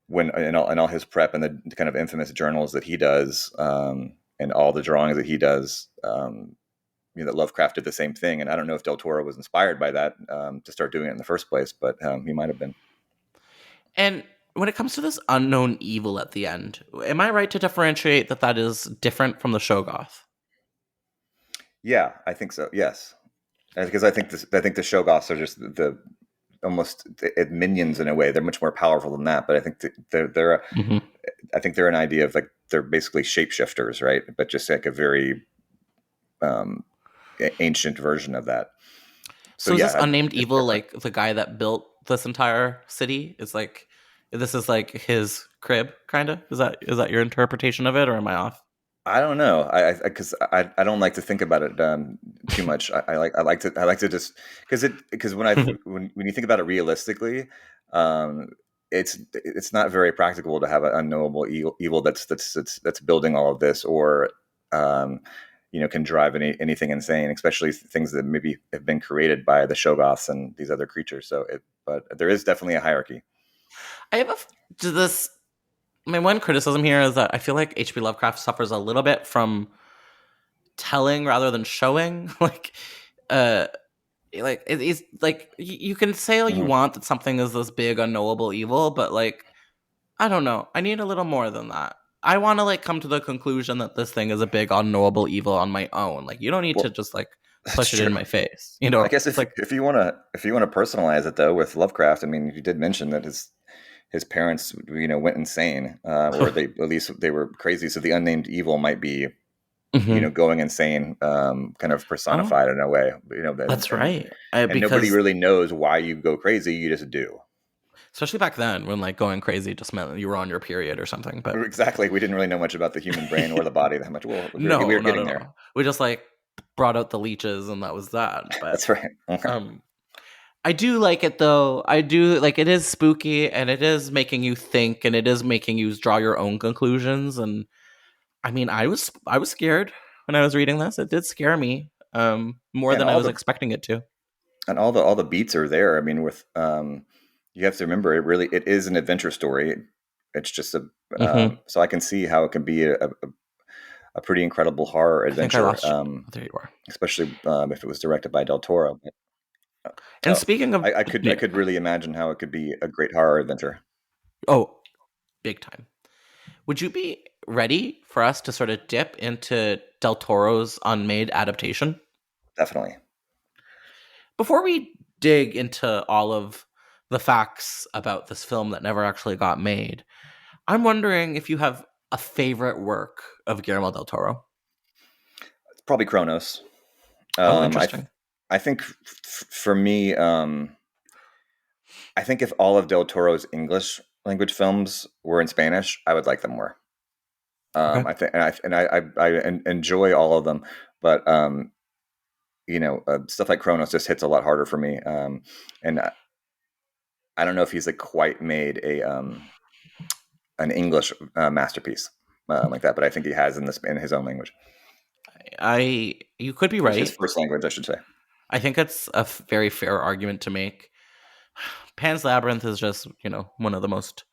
when in all his prep and the kind of infamous journals that he does, and all the drawings that he does, that Lovecraft did the same thing. And I don't know if Del Toro was inspired by that to start doing it in the first place, but he might have been. And when it comes to this unknown evil at the end, am I right to differentiate that that is different from the Shoggoth? Yeah, I think so. Yes, because I think the Shoggoths are just the almost minions in a way. They're much more powerful than that. But I think Hmm. I think they're an idea of like they're basically shapeshifters, right? But just like a very um, ancient version of that. So So is this yeah, unnamed it's evil different. like the guy that built this entire city? Is like this is like his crib, kind of? Is that your interpretation of it, or am I off? I don't know. I don't like to think about it too much. I like to just because when you think about it realistically, um, it's not very practical to have an unknowable evil that's building all of this, or um, can drive anything insane, especially things that maybe have been created by the Shoggoths and these other creatures. But there is definitely a hierarchy. I have to this. My one criticism here is that I feel like H.P. Lovecraft suffers a little bit from telling rather than showing. Uh, it's like you can say all you Mhm. want that something is this big unknowable evil, but like I don't know. I need a little more than that. I want to like come to the conclusion that this thing is a big unknowable evil on my own. Like you don't need to Well, just like that's push it in true. my face. I guess It's like if you want to personalize it though with Lovecraft, I mean, you did mention that his parents went insane, or they at least they were crazy. So the unnamed evil might be Mhm. going insane, kind of Oh, personified in a way. that's And right. nobody Because really knows why you go crazy. You just do. especially back then when like going crazy just meant you were on your period or something. But Exactly. We didn't really know much about the human brain or the body that much. Well, we no, were not getting at there. all. We just like brought out the leeches and that was that. But That's right. Okay. um I do like it though. I do like it is spooky and it is making you think and it is making you draw your own conclusions. And I mean, I was scared when I was reading this. It did scare me more And than I was expecting it to. all the beats are there. I mean, with you have to remember it is an adventure story. It's just Hmm. so I can see how it can be a pretty incredible horror I think I adventure, lost you. Oh, there you are. especially if it was directed by Del Toro. And speaking of I yeah, could really imagine how it could be a great horror adventure. oh, big time. Would you be ready for us to sort of dip into Del Toro's unmade adaptation? Definitely. Before we dig into all of the facts about this film that never actually got made, I'm wondering if you have a favorite work of Guillermo del Toro. It's probably Kronos. Oh, I interesting. I think for me, I think if all of Del Toro's English language films were in Spanish, I would like them more. Okay. I think, enjoy all of them, but stuff like Kronos just hits a lot harder for me. And I don't know if he's like quite made an English masterpiece like that, but I think he has in his own language, You could be or his right. first language, I should say. I think it's a very fair argument to make. Pan's Labyrinth is just, one of the most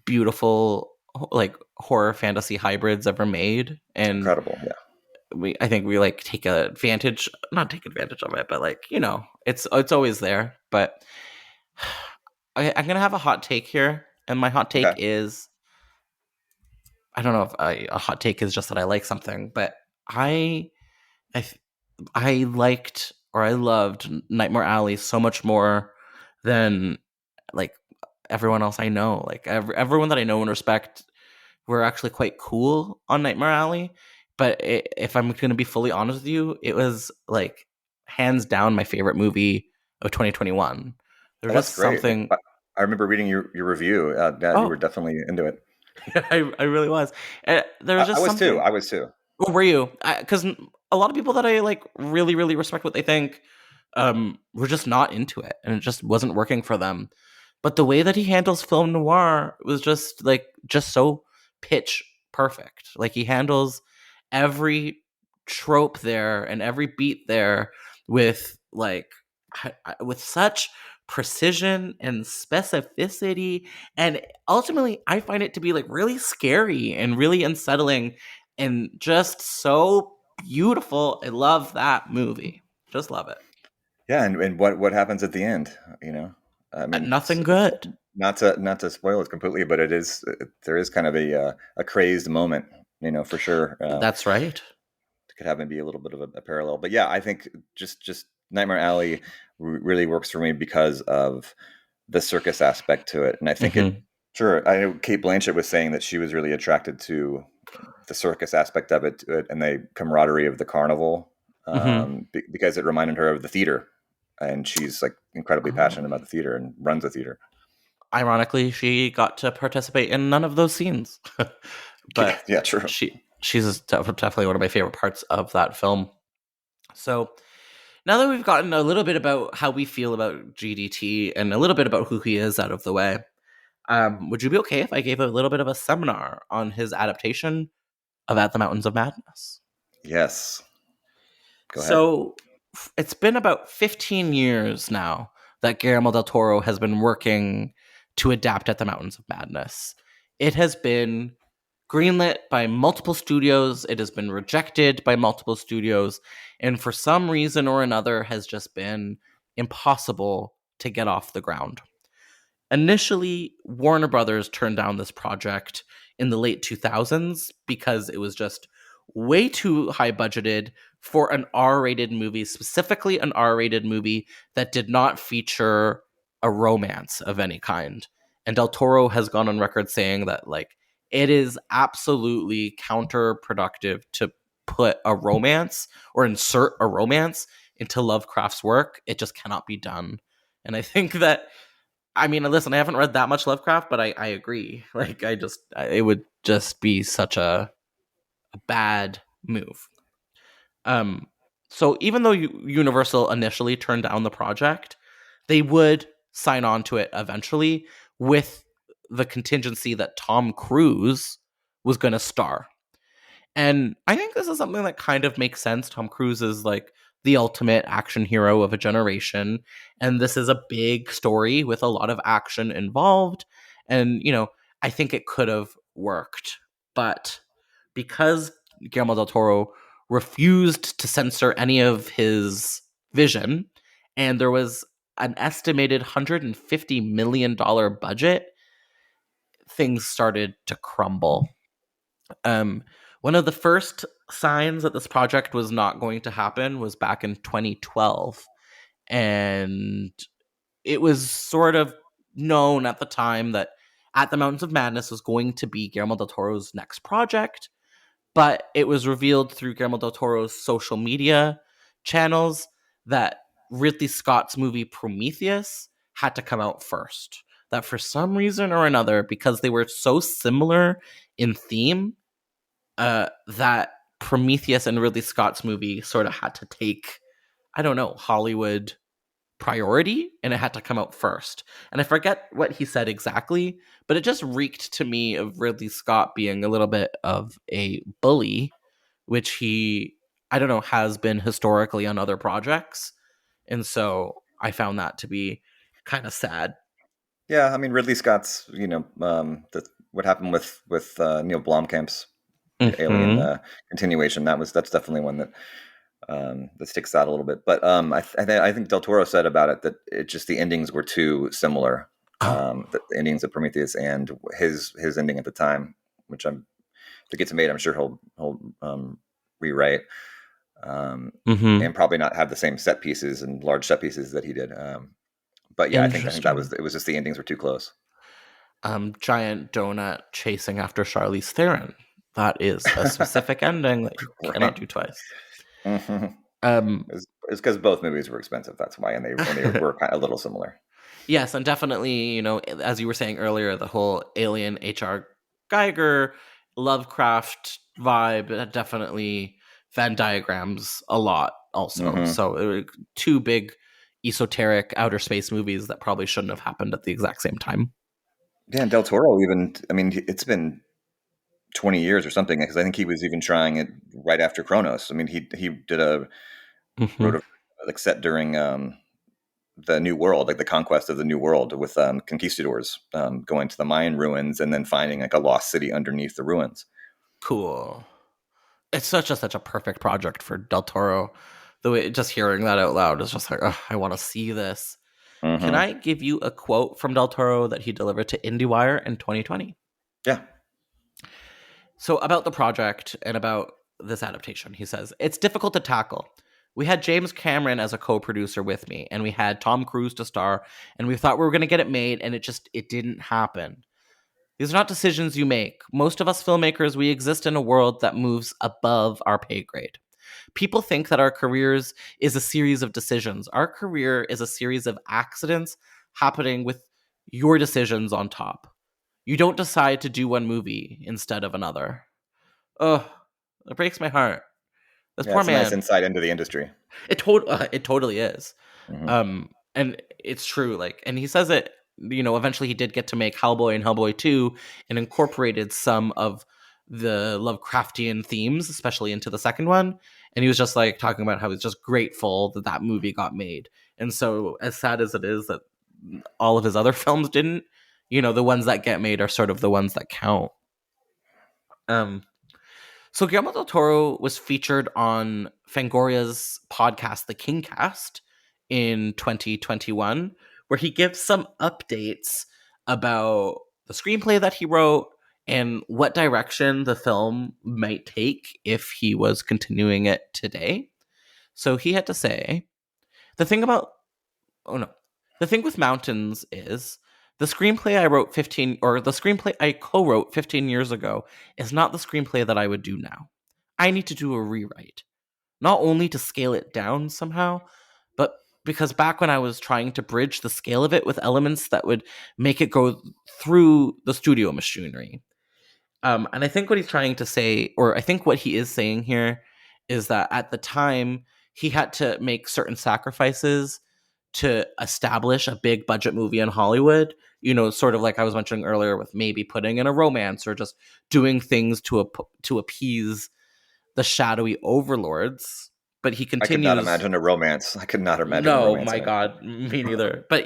beautiful like horror fantasy hybrids ever made, It's and incredible. Yeah, I think we like not take advantage of it, but like it's always there. But I'm gonna have a hot take here, and my hot take okay, is I don't know if a hot take is just that I like something, but I I I liked or I loved Nightmare Alley so much more than like everyone else I know. Like everyone that I know and respect were actually quite cool on Nightmare Alley. But if I'm going to be fully honest with you, it was like hands down my favorite movie of 2021. There's well, that's just great. something. I remember reading your review. Yeah, you were Oh, definitely into it. I really was. There was I just was too. something. I was too. What were you? Because a lot of people that I like really, really respect what they think were just not into it, and it just wasn't working for them. But the way that he handles film noir was just so pitch perfect. Like he handles every trope there and every beat there with with such precision and specificity, and ultimately I find it to be like really scary and really unsettling and just so beautiful. I love that movie. Just love it. Yeah, and what happens at the end? I mean, Nothing good. not to spoil it completely, but there is kind of a crazed moment, for sure. That's right. Could have maybe a little bit of a parallel, but yeah, I think just Nightmare Alley really works for me because of the circus aspect to it, and I think it. Hmm. Sure, I know Kate Blanchett was saying that she was really attracted to the circus aspect of it, and the camaraderie of the carnival, Hmm. because it reminded her of the theater, and she's like incredibly passionate about Oh. the theater and runs a theater. Ironically, she got to participate in none of those scenes, Yeah, but yeah, true. she She's definitely one of my favorite parts of that film. So now that we've gotten a little bit about how we feel about GDT and a little bit about who he is out of the way, would you be okay if I gave a little bit of a seminar on his adaptation of At the Mountains of Madness? Yes. Go ahead. So it's been about 15 years now that Guillermo del Toro has been working to adapt At the Mountains of Madness. It has been greenlit by multiple studios. It has been rejected by multiple studios. And for some reason or another has just been impossible to get off the ground. Initially, Warner Brothers turned down this project in the late 2000s because it was just way too high budgeted for an R-rated movie, specifically an R-rated movie that did not feature a romance of any kind. And Del Toro has gone on record saying that like it is absolutely counterproductive to put a romance or insert a romance into Lovecraft's work. It just cannot be done. And I think that, I mean, listen, I haven't read that much Lovecraft, but I agree. Like, it would just be such a bad move. So even though Universal initially turned down the project, they would sign on to it eventually with the contingency that Tom Cruise was going to star. And I think this is something that kind of makes sense. Tom Cruise is like the ultimate action hero of a generation. And this is a big story with a lot of action involved. And, you know, I think it could have worked. But because Guillermo del Toro refused to censor any of his vision, and there was an estimated $150 million budget, things started to crumble. One of the first signs that this project was not going to happen was back in 2012. And it was sort of known at the time that At the Mountains of Madness was going to be Guillermo del Toro's next project. But it was revealed through Guillermo del Toro's social media channels that Ridley Scott's movie Prometheus had to come out first. That for some reason or another, because they were so similar in theme, that Prometheus and Ridley Scott's movie sort of had to take, I don't know, Hollywood priority, and it had to come out first. And I forget what he said exactly, but it just reeked to me of Ridley Scott being a little bit of a bully, which he, I don't know, has been historically on other projects. And so I found that to be kind of sad. Yeah, I mean Ridley Scott's, what happened with Neil Blomkamp's Alien Mm-hmm. continuation. That's definitely one that that sticks out a little bit. But I think Del Toro said about it that it just the endings were too similar. Oh. The endings of Prometheus and his ending at the time, which if it gets made, I'm sure he'll rewrite. Mm-hmm. And probably not have the same set pieces and large set pieces that he did. But yeah, I think that Interesting. it was just the endings were too close. Giant donut chasing after Charlize Theron. That is a specific ending that you cannot do twice. Mm-hmm. Um, It's because both movies were expensive. That's why, and they were kind of a little similar. Yes, and definitely, you know, as you were saying earlier, the whole Alien H.R. Geiger Lovecraft vibe definitely Venn diagrams a lot also. Mm-hmm. So two big esoteric outer space movies that probably shouldn't have happened at the exact same time. Yeah, and Del Toro even. I mean, it's been 20 years or something because I think he was even trying it right after Kronos. I mean, he Mm-hmm. wrote a like set during the New World, like the conquest of the New World with conquistadors going to the Mayan ruins and then finding like a lost city underneath the ruins. Cool. It's such a perfect project for Del Toro. The way just hearing that out loud is just like, ugh, I want to see this. Can Mm-hmm. I give you a quote from Del Toro that he delivered to IndieWire in 2020? Yeah. So, about the project and about this adaptation, he says, it's difficult to tackle. We had James Cameron as a co-producer with me, and we had Tom Cruise to star, and we thought we were going to get it made, and it didn't happen. These are not decisions you make. Most of us filmmakers, we exist in a world that moves above our pay grade. People think that our careers is a series of decisions. Our career is a series of accidents happening with your decisions on top. You don't decide to do one movie instead of another. Ugh, It breaks my heart. This Yeah, poor it's a nice man. insight into the industry. It totally is. Hmm. And it's true. Like, and he says it. Eventually he did get to make Hellboy and Hellboy 2 and incorporated some of the Lovecraftian themes, especially into the second one. And he was just like talking about how he's just grateful that that movie got made. And so, as sad as it is that all of his other films didn't, the ones that get made are sort of the ones that count. So Guillermo del Toro was featured on Fangoria's podcast, The Kingcast, in 2021, where he gives some updates about the screenplay that he wrote and what direction the film might take if he was continuing it today. So he had to say, the thing about oh no. The thing with Mountains is the screenplay the screenplay I co-wrote 15 years ago is not the screenplay that I would do now. I need to do a rewrite. Not only to scale it down somehow, but because back when I was trying to bridge the scale of it with elements that would make it go through the studio machinery. And I think what he's trying to say, or I think what he is saying here, is that at the time he had to make certain sacrifices to establish a big budget movie in Hollywood. Sort of like I was mentioning earlier, with maybe putting in a romance or just doing things to appease the shadowy overlords. But he I could not continues. imagine a romance. I could not imagine a No, romance my in it. God, me neither. But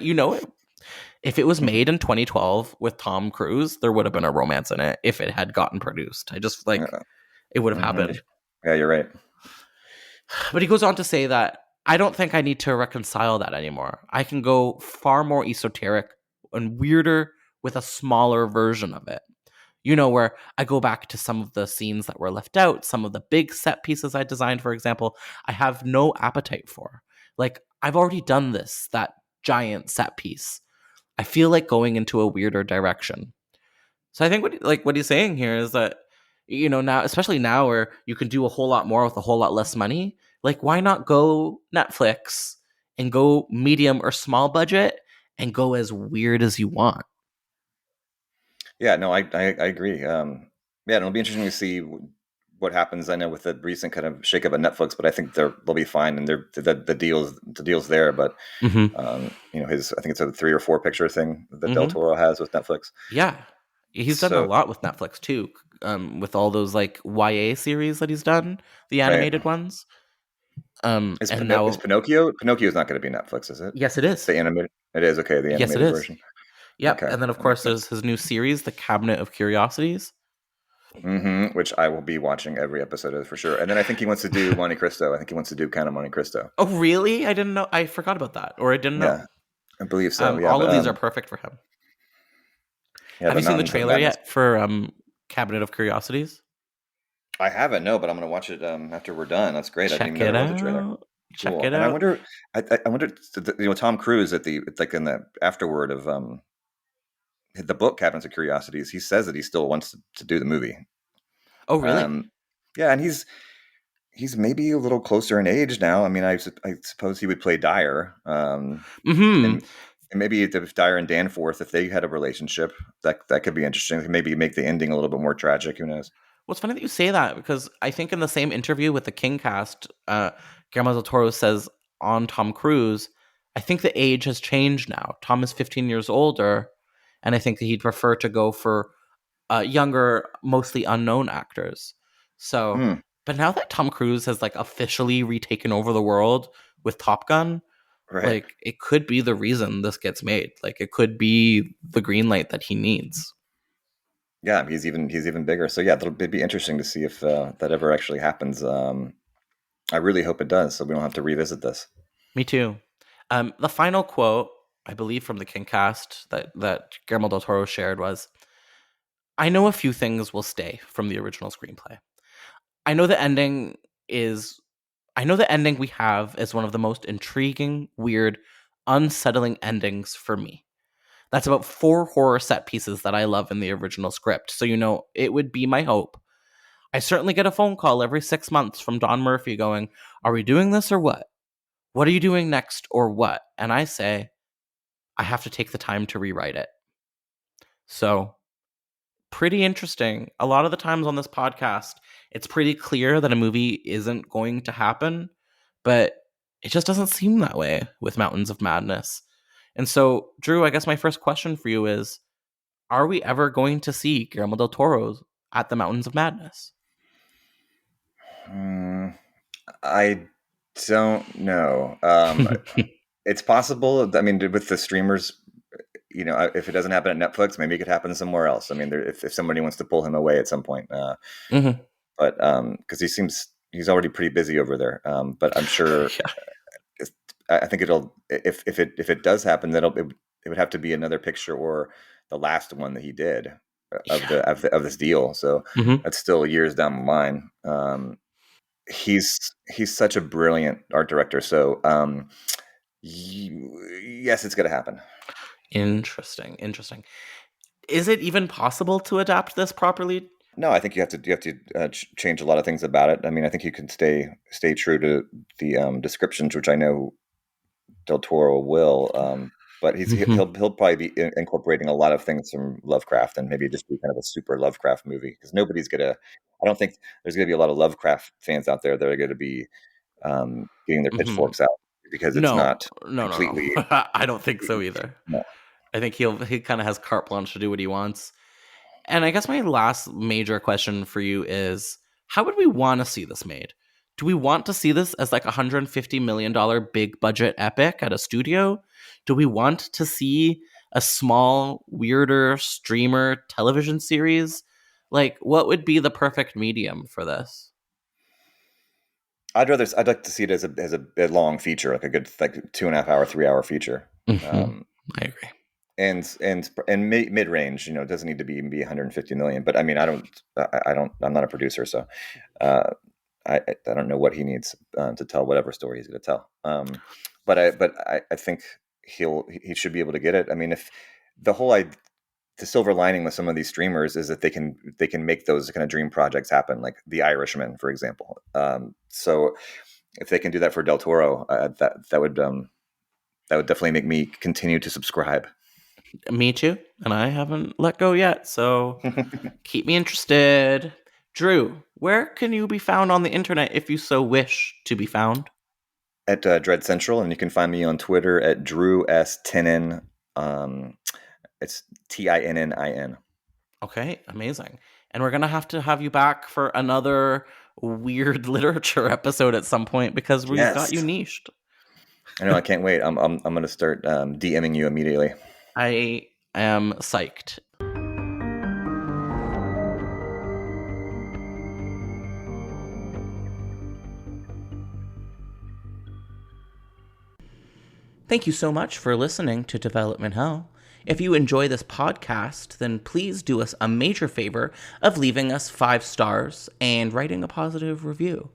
if it was made in 2012 with Tom Cruise, there would have been a romance in it if it had gotten produced. I just it would have happened. Yeah, you're right. But he goes on to say that I don't think I need to reconcile that anymore. I can go far more esoteric and weirder with a smaller version of it. Where I go back to some of the scenes that were left out, some of the big set pieces I designed, for example, I have no appetite for. Like, I've already done that giant set piece. I feel like going into a weirder direction. So I think what he's saying here is that, now, especially now where you can do a whole lot more with a whole lot less money, like, why not go Netflix and go medium or small budget and go as weird as you want? Yeah, no, I agree. Yeah, it'll be interesting to see what happens. I know with the recent kind of shakeup at Netflix, but I think they'll be fine, and the deal's there. But Mm-hmm. I think it's a 3 or 4 picture thing that Del Mm-hmm. Toro has with Netflix. Yeah. He's done a So lot with Netflix too, with all those like YA series that he's done, the right, animated ones. And is now, Pinocchio? Pinocchio's not going to be Netflix, is it? yes, it is. The animated. It is okay. The Yes, it animated is. version. Yep. Okay, And then, of that makes course, sense. there's his new series, The Cabinet of Curiosities. Which I will be watching every episode of for sure. And then I think he wants to do Monte Cristo. I think he wants to do Count of Monte Cristo. Oh, really? I didn't know. I forgot about that, or I didn't know. Yeah, I believe so. Yeah, All but of these are perfect for him. yeah, Have the you seen the Mountains of trailer Madness. yet for Cabinet of Curiosities? I haven't, no, but I'm going to watch it after we're done. That's great. I didn't Check even it know there was a trailer. out. Check Cool. it And I out. wonder, I wonder, Tom Cruise at it's like in the afterword of the book Cabinets of Curiosities, he says that he still wants to do the movie. Oh, really? Yeah, and he's maybe a little closer in age now. I mean, I suppose he would play Dyer. Mm-hmm. And maybe if Dyer and Danforth, if they had a relationship, that could be interesting. Maybe make the ending a little bit more tragic. Who knows? Well, it's funny that you say that, because I think in the same interview with the Kingcast, Guillermo del Toro says on Tom Cruise, I think the age has changed now. Tom is 15 years older, and I think that he'd prefer to go for younger, mostly unknown actors. So, but now that Tom Cruise has like officially retaken over the world with Top Gun, Right. like, it could be the reason this gets made. Like, it could be the green light that he needs. Yeah, he's even bigger. So yeah, it'll be interesting to see if that ever actually happens. I really hope it does, so we don't have to revisit this. Me too. The final quote, I believe, from the Kingcast that Guillermo del Toro shared was, "I know a few things will stay from the original screenplay. I know the ending we have is one of the most intriguing, weird, unsettling endings for me. That's about 4 horror set pieces that I love in the original script. So, it would be my hope. I certainly get a phone call every 6 months from Don Murphy going, 'Are we doing this or what? What are you doing next or what?' And I say, I have to take the time to rewrite it." So, pretty interesting. A lot of the times on this podcast, It's pretty clear that a movie isn't going to happen, but it just doesn't seem that way with Mountains of Madness. And so, Drew, I guess my first question for you is, are we ever going to see Guillermo del Toro at the Mountains of Madness? I don't know. It's possible. I mean, with the streamers, if it doesn't happen at Netflix, maybe it could happen somewhere else. I mean, if somebody wants to pull him away at some point, Mm-hmm. but because he's already pretty busy over there. But I'm sure. I think if it does happen, then it would have to be another picture or the last one that he did of this deal. So that's still years down the line. He's such a brilliant art director. So yes, it's going to happen. Interesting. Is it even possible to adapt this properly? No, I think you have to change a lot of things about it. I mean, I think you can stay true to the descriptions, which I know Del Toro will. But he'll probably be incorporating a lot of things from Lovecraft, and maybe just be kind of a super Lovecraft movie, because I don't think there's gonna be a lot of Lovecraft fans out there that are gonna be getting their pitchforks out, because it's not completely. I don't think so either. No. I think he kind of has carte blanche to do what he wants. And I guess my last major question for you is, how would we want to see this made? Do we want to see this as like $150 million big budget epic at a studio? Do we want to see a small, weirder streamer television series? Like, what would be the perfect medium for this? I'd like to see it as a long feature, like a good 2.5 hour, 3 hour feature. I agree. And mid range, it doesn't need to be 150 million. But I mean, I'm not a producer, so I don't know what he needs to tell whatever story he's going to tell. But I think he should be able to get it. I mean, if the silver lining with some of these streamers is that they can make those kind of dream projects happen, like The Irishman, for example. So if they can do that for Del Toro, that would definitely make me continue to subscribe. Me too, and I haven't let go yet, so keep me interested. Drew, where can you be found on the internet if you so wish to be found? At Dread Central, and you can find me on Twitter at Drew S. Tinnin. It's Tinnin. Okay, amazing. And we're gonna have to have you back for another weird literature episode at some point, because we've got you niched. I know, I can't wait. I'm gonna start DMing you immediately. I am psyched. Thank you so much for listening to Development Hell. If you enjoy this podcast, then please do us a major favor of leaving us 5 stars and writing a positive review.